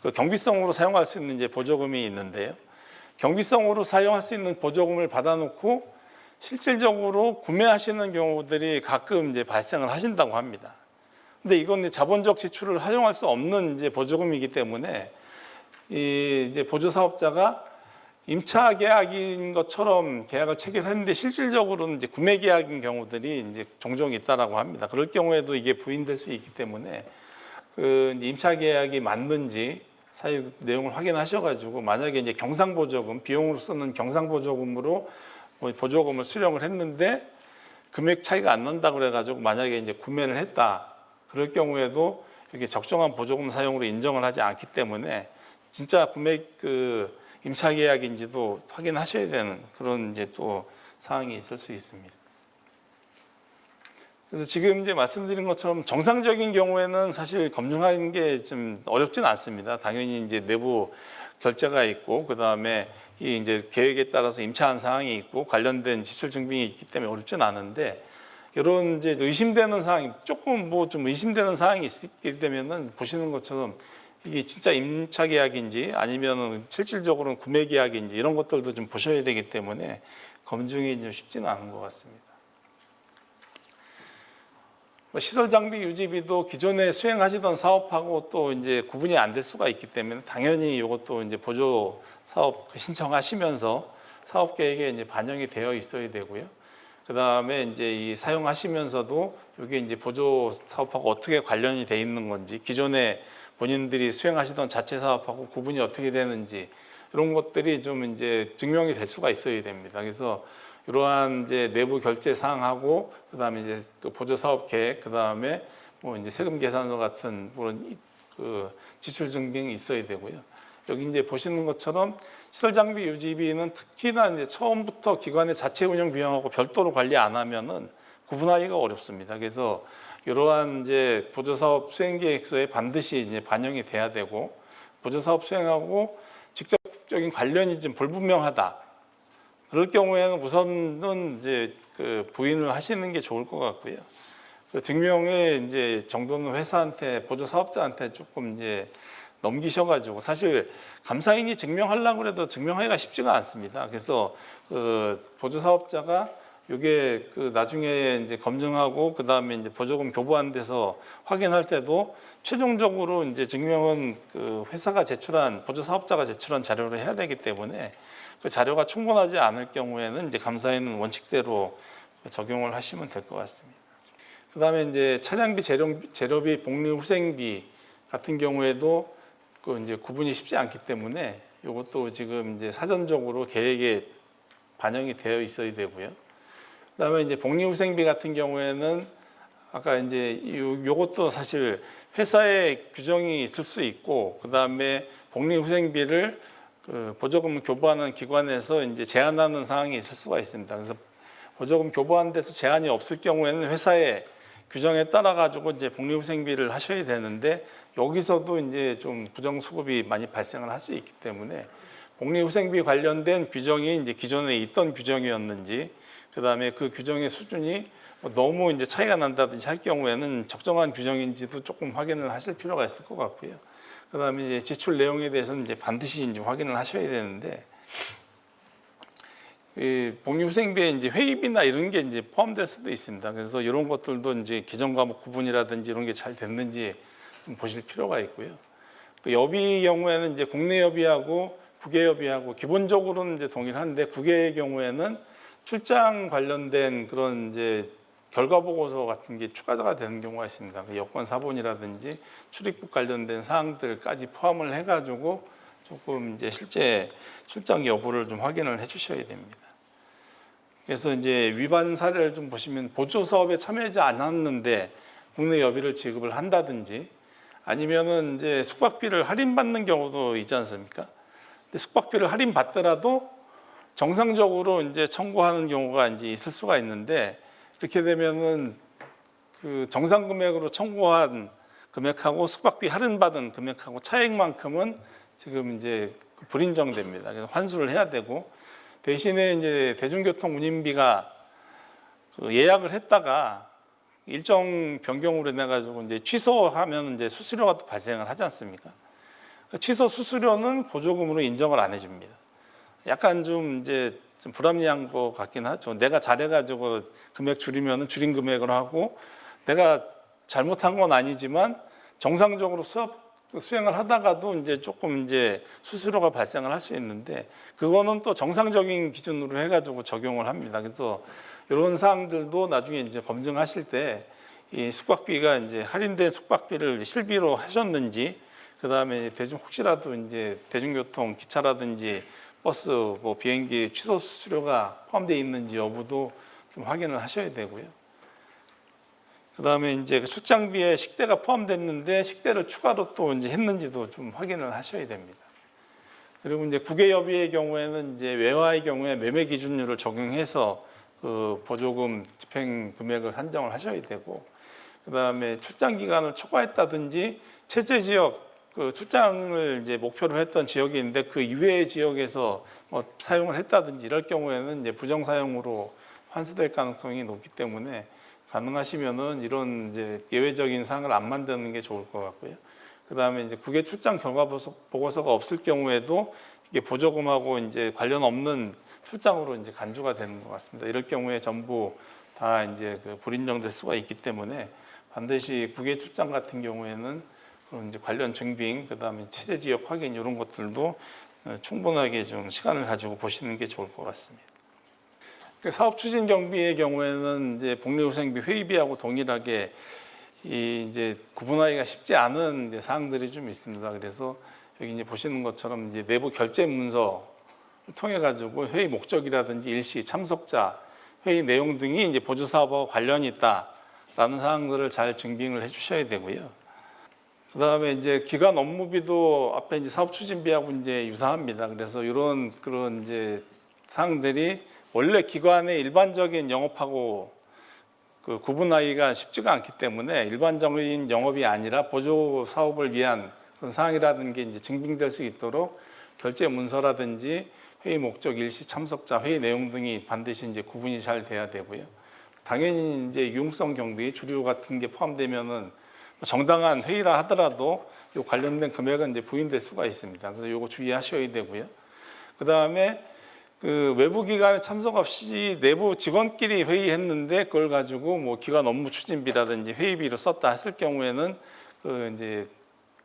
그 경비성으로 사용할 수 있는 이제 보조금이 있는데요. 경비성으로 사용할 수 있는 보조금을 받아놓고 실질적으로 구매하시는 경우들이 가끔 이제 발생을 하신다고 합니다. 근데 이건 자본적 지출을 활용할 수 없는 이제 보조금이기 때문에 이 이제 보조 사업자가 임차 계약인 것처럼 계약을 체결했는데 실질적으로는 이제 구매 계약인 경우들이 이제 종종 있다라고 합니다. 그럴 경우에도 이게 부인될 수 있기 때문에 그 임차 계약이 맞는지 사유 내용을 확인하셔가지고, 만약에 이제 경상보조금, 비용으로 쓰는 경상보조금으로 보조금을 수령을 했는데 금액 차이가 안 난다 그래가지고 만약에 이제 구매를 했다, 그럴 경우에도 이게 적정한 보조금 사용으로 인정을 하지 않기 때문에 진짜 금액 그 임차 계약인지도 확인하셔야 되는 그런 이제 또 사항이 있을 수 있습니다. 그래서 지금 이제 말씀드린 것처럼 정상적인 경우에는 사실 검증하는 게 좀 어렵진 않습니다. 당연히 이제 내부 결제가 있고 그다음에 이 이제 계획에 따라서 임차한 사항이 있고 관련된 지출 증빙이 있기 때문에 어렵진 않은데 이런 이제 의심되는 사항이 조금 뭐 좀 의심되는 사항이 있게 되면은 보시는 것처럼 이게 진짜 임차 계약인지 아니면은 실질적으로는 구매 계약인지 이런 것들도 좀 보셔야 되기 때문에 검증이 좀 쉽지는 않은 것 같습니다. 시설 장비 유지비도 기존에 수행하시던 사업하고 또 이제 구분이 안 될 수가 있기 때문에 당연히 이것도 이제 보조 사업 신청하시면서 사업 계획에 이제 반영이 되어 있어야 되고요. 그 다음에 이제 이 사용하시면서도 이게 이제 보조 사업하고 어떻게 관련이 돼 있는 건지, 기존에 본인들이 수행하시던 자체 사업하고 구분이 어떻게 되는지 이런 것들이 좀 이제 증명이 될 수가 있어야 됩니다. 그래서 이러한 이제 내부 결제 사항하고 그다음에 이제 그 보조 사업 계획, 그다음에 뭐 이제 세금 계산서 같은 그런 그 지출 증빙이 있어야 되고요. 여기 이제 보시는 것처럼 시설 장비 유지비는 특히나 이제 처음부터 기관의 자체 운영 비용하고 별도로 관리 안 하면은 구분하기가 어렵습니다. 그래서 이러한 이제 보조 사업 수행 계획서에 반드시 이제 반영이 돼야 되고, 보조 사업 수행하고 직접적인 관련이 좀 불분명하다. 그럴 경우에는 우선은 이제 그 부인을 하시는 게 좋을 것 같고요. 그 증명의 이제 정도는 회사한테, 보조 사업자한테 조금 이제 넘기셔가지고, 사실 감사인이 증명하려고 해도 증명하기가 쉽지가 않습니다. 그래서 그 보조 사업자가 이게 그 나중에 이제 검증하고 그 다음에 이제 보조금 교부한 데서 확인할 때도 최종적으로 이제 증명은 그 회사가 제출한, 보조 사업자가 제출한 자료를 해야 되기 때문에 그 자료가 충분하지 않을 경우에는 이제 감사인은 원칙대로 적용을 하시면 될 것 같습니다. 그 다음에 이제 차량비, 재료비, 복리후생비 같은 경우에도 그 이제 구분이 쉽지 않기 때문에 이것도 지금 이제 사전적으로 계획에 반영이 되어 있어야 되고요. 그다음에 이제 복리후생비 같은 경우에는 아까 이제 요것도 사실 회사의 규정이 있을 수 있고, 그다음에 복리후생비를 그 보조금을 교부하는 기관에서 이제 제한하는 사항이 있을 수가 있습니다. 그래서 보조금 교부하는 데서 제한이 없을 경우에는 회사의 규정에 따라 가지고 이제 복리후생비를 하셔야 되는데, 여기서도 이제 좀 부정수급이 많이 발생을 할 수 있기 때문에 복리후생비 관련된 규정이 이제 기존에 있던 규정이었는지, 그다음에 그 규정의 수준이 너무 이제 차이가 난다든지 할 경우에는 적정한 규정인지도 조금 확인을 하실 필요가 있을 것 같고요. 그다음에 이제 지출 내용에 대해서는 이제 반드시 이제 확인을 하셔야 되는데, 복리후생비에 이제 회의비나 이런 게 이제 포함될 수도 있습니다. 그래서 이런 것들도 이제 기존 과목 구분이라든지 이런 게 잘 됐는지 좀 보실 필요가 있고요. 그 여비 경우에는 이제 국내 여비하고 국외 여비하고 기본적으로는 이제 동일한데, 국외의 경우에는 출장 관련된 그런 이제 결과 보고서 같은 게 추가가 되는 경우가 있습니다. 여권 사본이라든지 출입국 관련된 사항들까지 포함을 해가지고 조금 이제 실제 출장 여부를 좀 확인을 해주셔야 됩니다. 그래서 이제 위반 사례를 좀 보시면, 보조 사업에 참여하지 않았는데 국내 여비를 지급을 한다든지, 아니면은 이제 숙박비를 할인받는 경우도 있지 않습니까? 근데 숙박비를 할인받더라도 정상적으로 이제 청구하는 경우가 이제 있을 수가 있는데, 이렇게 되면은 그 정상 금액으로 청구한 금액하고 숙박비 할인받은 금액하고 차액만큼은 지금 이제 불인정됩니다. 그래서 환수를 해야 되고, 대신에 이제 대중교통 운임비가 그 예약을 했다가 일정 변경으로 인해 가지고 이제 취소하면 이제 수수료가 또 발생을 하지 않습니까? 취소 수수료는 보조금으로 인정을 안 해줍니다. 약간 좀 이제 좀 불합리한 것 같긴 하죠. 내가 잘해가지고 금액 줄이면 줄인 금액으로 하고, 내가 잘못한 건 아니지만 정상적으로 수행을 하다가도 이제 조금 이제 수수료가 발생을 할 수 있는데, 그거는 또 정상적인 기준으로 해가지고 적용을 합니다. 그래서 이런 사항들도 나중에 이제 검증하실 때 이 숙박비가 이제 할인된 숙박비를 실비로 하셨는지, 그 다음에 혹시라도 이제 대중교통 기차라든지 버스, 뭐 비행기 취소 수수료가 포함되어 있는지 여부도 좀 확인을 하셔야 되고요. 그 다음에 이제 출장비에 식대가 포함됐는데 식대를 추가로 또 이제 했는지도 좀 확인을 하셔야 됩니다. 그리고 이제 국외여비의 경우에는 이제 외화의 경우에 매매 기준율을 적용해서 그 보조금 집행 금액을 산정을 하셔야 되고, 그 다음에 출장 기간을 초과했다든지 체제 지역 그 출장을 이제 목표로 했던 지역이 있는데 그 이외의 지역에서 뭐 사용을 했다든지 이럴 경우에는 이제 부정 사용으로 환수될 가능성이 높기 때문에 가능하시면은 이런 이제 예외적인 사항을 안 만드는 게 좋을 것 같고요. 그 다음에 이제 국외 출장 결과 보고서가 없을 경우에도 이게 보조금하고 이제 관련 없는 출장으로 이제 간주가 되는 것 같습니다. 이럴 경우에 전부 다 이제 그 불인정될 수가 있기 때문에 반드시 국외 출장 같은 경우에는 그런 이제 관련 증빙, 그 다음에 체제 지역 확인 이런 것들도 충분하게 좀 시간을 가지고 보시는 게 좋을 것 같습니다. 사업 추진 경비의 경우에는 이제 복리후생비 회의비하고 동일하게 이제 구분하기가 쉽지 않은 이제 사항들이 좀 있습니다. 그래서 여기 이제 보시는 것처럼 이제 내부 결제 문서를 통해 가지고 회의 목적이라든지 일시, 참석자, 회의 내용 등이 이제 보조 사업과 관련이 있다라는 사항들을 잘 증빙을 해주셔야 되고요. 그다음에 이제 기관 업무비도 앞에 이제 사업 추진비하고 이제 유사합니다. 그래서 이런 그런 이제 사항들이 원래 기관의 일반적인 영업하고 그 구분하기가 쉽지가 않기 때문에 일반적인 영업이 아니라 보조 사업을 위한 그런 사항이라는 게 이제 증빙될 수 있도록 결제 문서라든지 회의 목적, 일시 참석자, 회의 내용 등이 반드시 이제 구분이 잘 돼야 되고요. 당연히 이제 유용성 경비, 주류 같은 게 포함되면은 정당한 회의라 하더라도 이 관련된 금액은 이제 부인될 수가 있습니다. 그래서 이거 주의하셔야 되고요. 그 다음에 그 외부 기관에 참석 없이 내부 직원끼리 회의했는데 그걸 가지고 뭐 기관 업무 추진비라든지 회의비로 썼다 했을 경우에는 그 이제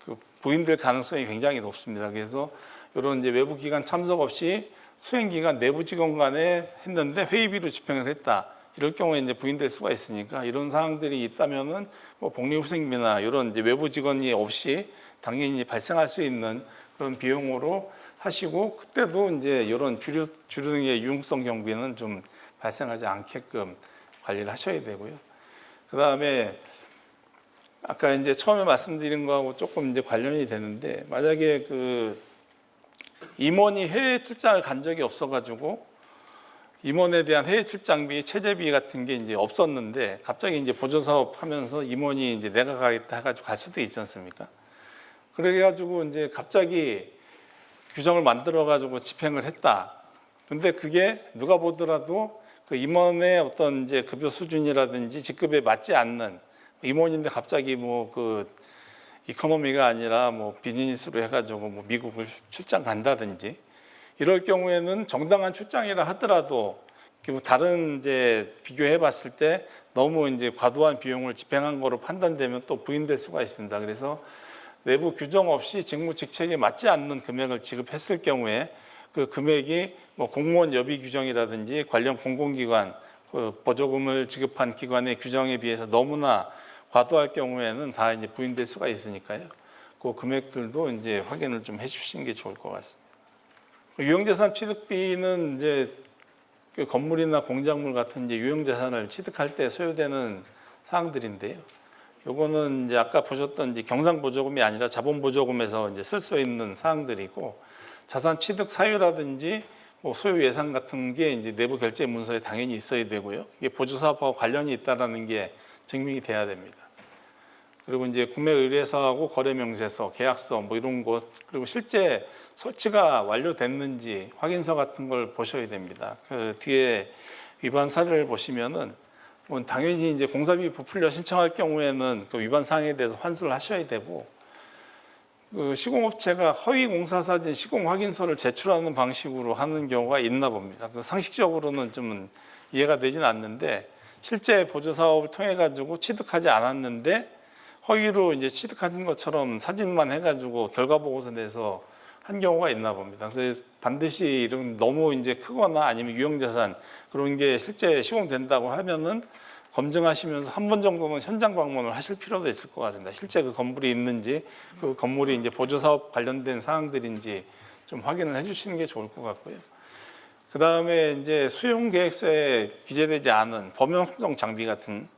그 부인될 가능성이 굉장히 높습니다. 그래서 이런 이제 외부 기관 참석 없이 수행 기관 내부 직원 간에 했는데 회의비로 집행을 했다. 이럴 경우에 이제 부인될 수가 있으니까 이런 사항들이 있다면은 뭐 복리후생비나 이런 이제 외부 직원이 없이 당연히 발생할 수 있는 그런 비용으로 하시고 그때도 이제 이런 주류 등의 유용성 경비는 좀 발생하지 않게끔 관리를 하셔야 되고요. 그 다음에 아까 이제 처음에 말씀드린 거하고 조금 이제 관련이 되는데 만약에 그 임원이 해외 출장을 간 적이 없어가지고 임원에 대한 해외 출장비, 체재비 같은 게 이제 없었는데 갑자기 이제 보조사업 하면서 임원이 이제 내가 가겠다 해가지고 갈 수도 있지 않습니까? 그래가지고 이제 갑자기 규정을 만들어가지고 집행을 했다. 근데 그게 누가 보더라도 그 임원의 어떤 이제 급여 수준이라든지 직급에 맞지 않는 임원인데 갑자기 뭐 그 이코노미가 아니라 뭐 비즈니스로 해가지고 뭐 미국을 출장 간다든지 이럴 경우에는 정당한 출장이라 하더라도 다른 이제 비교해 봤을 때 너무 이제 과도한 비용을 집행한 거로 판단되면 또 부인될 수가 있습니다. 그래서 내부 규정 없이 직무 직책에 맞지 않는 금액을 지급했을 경우에 그 금액이 뭐 공무원 여비 규정이라든지 관련 공공기관 그 보조금을 지급한 기관의 규정에 비해서 너무나 과도할 경우에는 다 이제 부인될 수가 있으니까요. 그 금액들도 이제 확인을 좀 해주시는 게 좋을 것 같습니다. 유형자산 취득비는 이제 그 건물이나 공작물 같은 이제 유형자산을 취득할 때 소요되는 사항들인데요. 요거는 이제 아까 보셨던 이제 경상보조금이 아니라 자본보조금에서 이제 쓸 수 있는 사항들이고 자산 취득 사유라든지 뭐 소요 예산 같은 게 이제 내부 결제 문서에 당연히 있어야 되고요. 이게 보조사업하고 관련이 있다라는 게 증명이 돼야 됩니다. 그리고 이제 구매 의뢰서하고 거래 명세서, 계약서 뭐 이런 것 그리고 실제 설치가 완료됐는지 확인서 같은 걸 보셔야 됩니다. 그 뒤에 위반 사례를 보시면은 뭐 당연히 이제 공사비 부풀려 신청할 경우에는 그 위반 사항에 대해서 환수를 하셔야 되고 그 시공업체가 허위 공사 사진, 시공 확인서를 제출하는 방식으로 하는 경우가 있나 봅니다. 상식적으로는 좀 이해가 되지는 않는데 실제 보조 사업을 통해 가지고 취득하지 않았는데 허위로 이제 취득한 것처럼 사진만 해가지고 결과 보고서 내서 한 경우가 있나 봅니다. 그래서 반드시 이런 너무 이제 크거나 아니면 유형자산 그런 게 실제 시공된다고 하면은 검증하시면서 한 번 정도는 현장 방문을 하실 필요도 있을 것 같습니다. 실제 그 건물이 있는지 그 건물이 이제 보조 사업 관련된 사항들인지 좀 확인을 해주시는 게 좋을 것 같고요. 그 다음에 이제 수용 계획서에 기재되지 않은 범용 장비 같은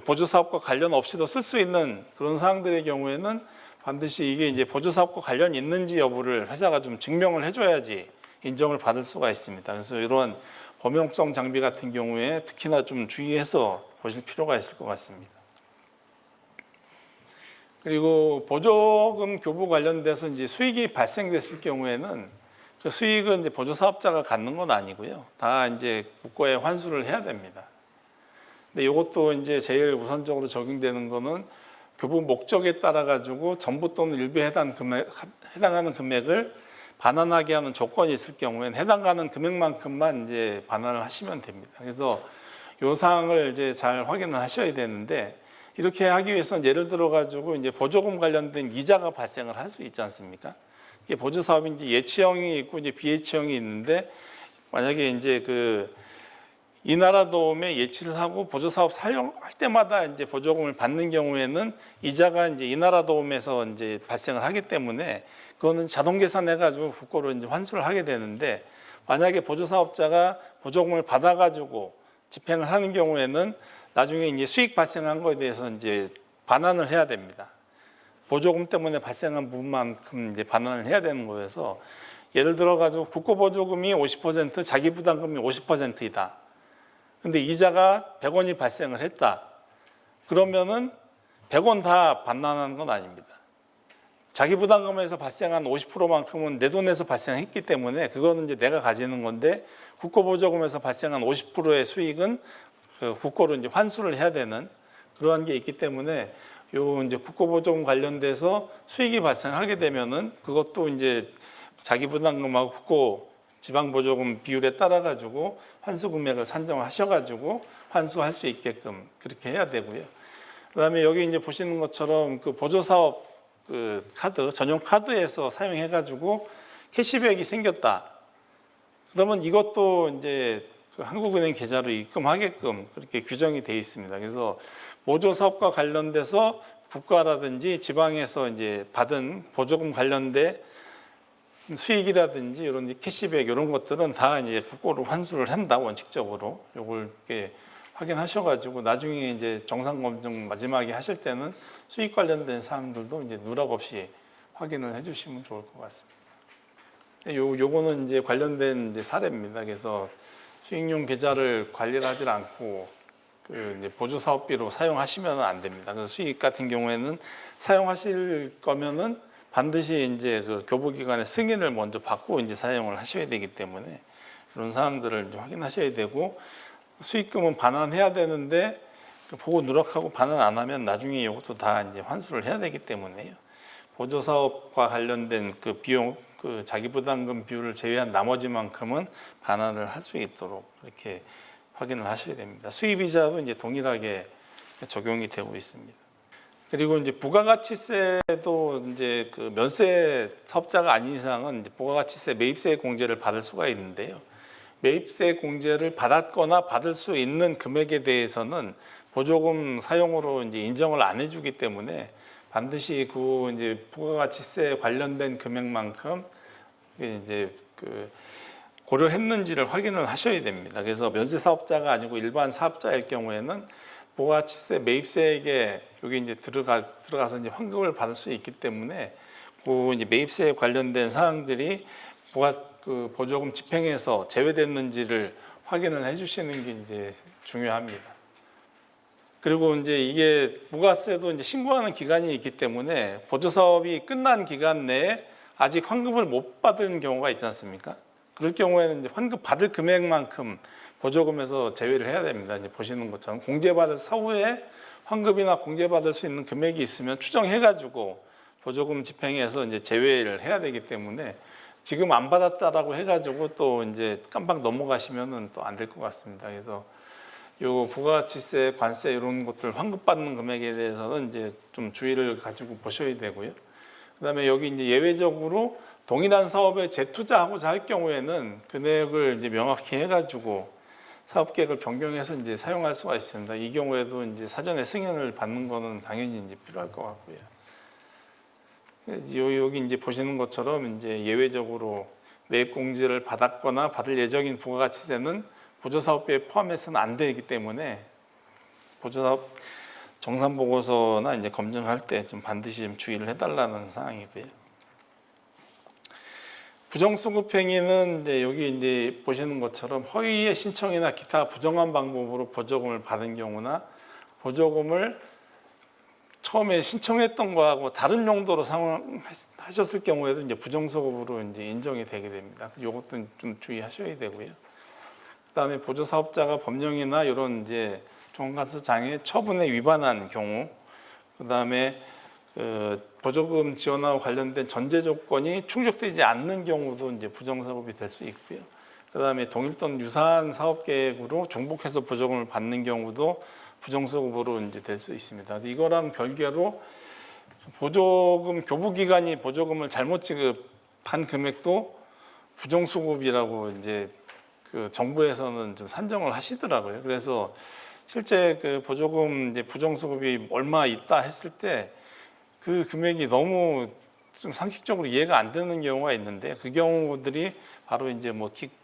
보조 사업과 관련 없이도 쓸 수 있는 그런 사항들의 경우에는 반드시 이게 이제 보조 사업과 관련이 있는지 여부를 회사가 좀 증명을 해줘야지 인정을 받을 수가 있습니다. 그래서 이런 범용성 장비 같은 경우에 특히나 좀 주의해서 보실 필요가 있을 것 같습니다. 그리고 보조금 교부 관련돼서 이제 수익이 발생됐을 경우에는 그 수익은 이제 보조 사업자가 갖는 건 아니고요. 다 이제 국고에 환수를 해야 됩니다. 근데 이것도 이제 제일 우선적으로 적용되는 거는 교부 목적에 따라 가지고 전부 또는 일부에 해당하는 금액을 반환하게 하는 조건이 있을 경우에는 해당하는 금액만큼만 이제 반환을 하시면 됩니다. 그래서 이 사항을 이제 잘 확인을 하셔야 되는데, 이렇게 하기 위해서는 예를 들어 가지고 이제 보조금 관련된 이자가 발생을 할 수 있지 않습니까? 이게 보조 사업이 이제 예치형이 있고 이제 비예치형이 있는데, 만약에 이제 이나라도움에 예치를 하고 보조 사업 사용할 때마다 이제 보조금을 받는 경우에는 이자가 이제 이나라도움에서 이제 발생을 하기 때문에 그거는 자동 계산해 가지고 국고로 이제 환수를 하게 되는데, 만약에 보조 사업자가 보조금을 받아 가지고 집행을 하는 경우에는 나중에 이제 수익 발생한 거에 대해서 이제 반환을 해야 됩니다. 보조금 때문에 발생한 부분만큼 이제 반환을 해야 되는 거여서, 예를 들어 가지고 국고 보조금이 50%, 자기 부담금이 50%이다. 근데 이자가 100원이 발생을 했다. 그러면은 100원 다 반환하는 건 아닙니다. 자기 부담금에서 발생한 50%만큼은 내 돈에서 발생했기 때문에 그거는 이제 내가 가지는 건데, 국고 보조금에서 발생한 50%의 수익은 그 국고로 이제 환수를 해야 되는 그러한 게 있기 때문에, 요 이제 국고 보조금 관련돼서 수익이 발생하게 되면은 그것도 이제 자기 부담금하고 국고 지방 보조금 비율에 따라 가지고 환수 금액을 산정하셔 가지고 환수할 수 있게끔 그렇게 해야 되고요. 그다음에 여기 이제 보시는 것처럼 그 보조 사업 그 카드, 전용 카드에서 사용해 가지고 캐시백이 생겼다. 그러면 이것도 이제 그 한국은행 계좌로 입금하게끔 그렇게 규정이 되어 있습니다. 그래서 보조 사업과 관련돼서 국가라든지 지방에서 이제 받은 보조금 관련된 수익이라든지 이런 캐시백 이런 것들은 다 이제 국고로 환수를 한다, 원칙적으로. 요걸 이렇게 확인하셔가지고 나중에 이제 정상 검증 마지막에 하실 때는 수익 관련된 사항들도 이제 누락 없이 확인을 해주시면 좋을 것 같습니다. 요거는 이제 관련된 이제 사례입니다. 그래서 수익용 계좌를 관리를 하지 않고 그 이제 보조 사업비로 사용하시면 안 됩니다. 그래서 수익 같은 경우에는 사용하실 거면은 반드시 이제 그 교부기관의 승인을 먼저 받고 이제 사용을 하셔야 되기 때문에 그런 사항들을 이제 확인하셔야 되고, 수익금은 반환해야 되는데 보고 누락하고 반환 안 하면 나중에 이것도 다 이제 환수를 해야 되기 때문에요. 보조 사업과 관련된 그 비용, 그 자기 부담금 비율을 제외한 나머지만큼은 반환을 할 수 있도록 이렇게 확인을 하셔야 됩니다. 수입이자도 이제 동일하게 적용이 되고 있습니다. 그리고 이제 부가가치세도 이제 그 면세 사업자가 아닌 이상은 이제 부가가치세 매입세 공제를 받을 수가 있는데요. 매입세 공제를 받았거나 받을 수 있는 금액에 대해서는 보조금 사용으로 이제 인정을 안 해주기 때문에 반드시 그 이제 부가가치세 관련된 금액만큼 이제 그 고려했는지를 확인을 하셔야 됩니다. 그래서 면세 사업자가 아니고 일반 사업자일 경우에는 부가가치세 매입세액에 여기 이제 들어가서 이제 환급을 받을 수 있기 때문에 그 이제 매입세에 관련된 사항들이 그 보조금 집행에서 제외됐는지를 확인을 해주시는 게 이제 중요합니다. 그리고 이제 이게 부가세도 이제 신고하는 기간이 있기 때문에 보조 사업이 끝난 기간 내에 아직 환급을 못 받은 경우가 있지 않습니까? 그럴 경우에는 이제 환급 받을 금액만큼 보조금에서 제외를 해야 됩니다. 이제 보시는 것처럼 공제받을 사후에 환급이나 공제받을 수 있는 금액이 있으면 추정해가지고 보조금 집행해서 이제 제외를 해야 되기 때문에 지금 안 받았다라고 해가지고 또 이제 깜빡 넘어가시면은 또 안 될 것 같습니다. 그래서 요 부가가치세, 관세 이런 것들 환급받는 금액에 대해서는 이제 좀 주의를 가지고 보셔야 되고요. 그다음에 여기 이제 예외적으로 동일한 사업에 재투자하고자 할 경우에는 금액을 이제 명확히 해가지고 사업 계획을 변경해서 이제 사용할 수가 있습니다. 이 경우에도 이제 사전에 승인을 받는 거는 당연히 이제 필요할 것 같고요. 여기 이제 보시는 것처럼 이제 예외적으로 매입 공제를 받았거나 받을 예정인 부가가치세는 보조사업비에 포함해서는 안 되기 때문에 보조사업 정산 보고서나 이제 검증할 때 좀 반드시 좀 주의를 해달라는 사항이고요. 부정수급 행위는 이제 여기 이제 보시는 것처럼 허위의 신청이나 기타 부정한 방법으로 보조금을 받은 경우나 보조금을 처음에 신청했던 거하고 다른 용도로 사용하셨을 경우에도 이제 부정수급으로 이제 인정이 되게 됩니다. 이것도 좀 주의하셔야 되고요. 그다음에 보조 사업자가 법령이나 이런 이제 종합간섭 장애 처분에 위반한 경우, 그다음에 보조금 지원하고 관련된 전제 조건이 충족되지 않는 경우도 이제 부정사업이 될 수 있고요. 그다음에 동일 또는 유사한 사업 계획으로 중복해서 보조금을 받는 경우도 부정수급으로 이제 될 수 있습니다. 이거랑 별개로 보조금 교부 기간이 보조금을 잘못 지급한 금액도 부정수급이라고 이제 그 정부에서는 좀 산정을 하시더라고요. 그래서 실제 그 보조금 이제 부정수급이 얼마 있다 했을 때 그 금액이 너무 좀 상식적으로 이해가 안 되는 경우가 있는데, 그 경우들이 바로 이제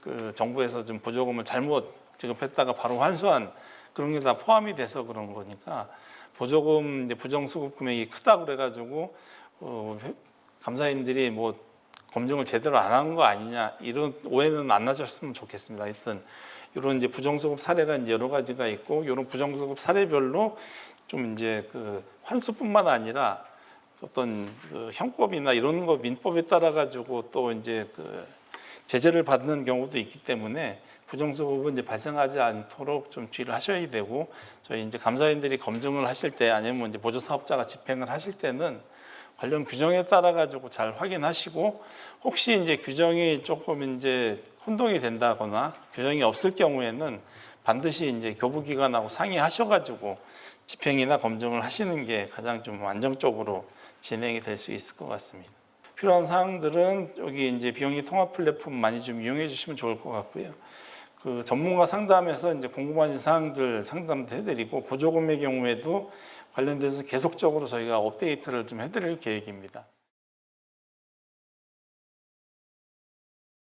그 정부에서 좀 보조금을 잘못 지급했다가 바로 환수한 그런 게 다 포함이 돼서 그런 거니까, 보조금 이제 부정수급 금액이 크다고 그래가지고 감사인들이 검증을 제대로 안 한 거 아니냐, 이런 오해는 안 나셨으면 좋겠습니다. 하여튼 이런 이제 부정수급 사례가 이제 여러 가지가 있고, 이런 부정수급 사례별로 좀 이제 그 환수뿐만 아니라 어떤 그 형법이나 이런 거 민법에 따라 가지고 또 이제 그 제재를 받는 경우도 있기 때문에 부정수급은 이제 발생하지 않도록 좀 주의를 하셔야 되고, 저희 이제 감사인들이 검증을 하실 때 아니면 이제 보조 사업자가 집행을 하실 때는 관련 규정에 따라 가지고 잘 확인하시고, 혹시 이제 규정이 조금 이제 혼동이 된다거나 규정이 없을 경우에는 반드시 이제 교부기관하고 상의하셔 가지고 집행이나 검증을 하시는 게 가장 좀 안정적으로 진행이 될 수 있을 것 같습니다. 필요한 사항들은 여기 이제 비영리 통합 플랫폼 많이 좀 이용해 주시면 좋을 것 같고요. 그 전문가 상담에서 이제 궁금하신 사항들 상담도 해드리고, 보조금의 경우에도 관련돼서 계속적으로 저희가 업데이트를 좀 해드릴 계획입니다.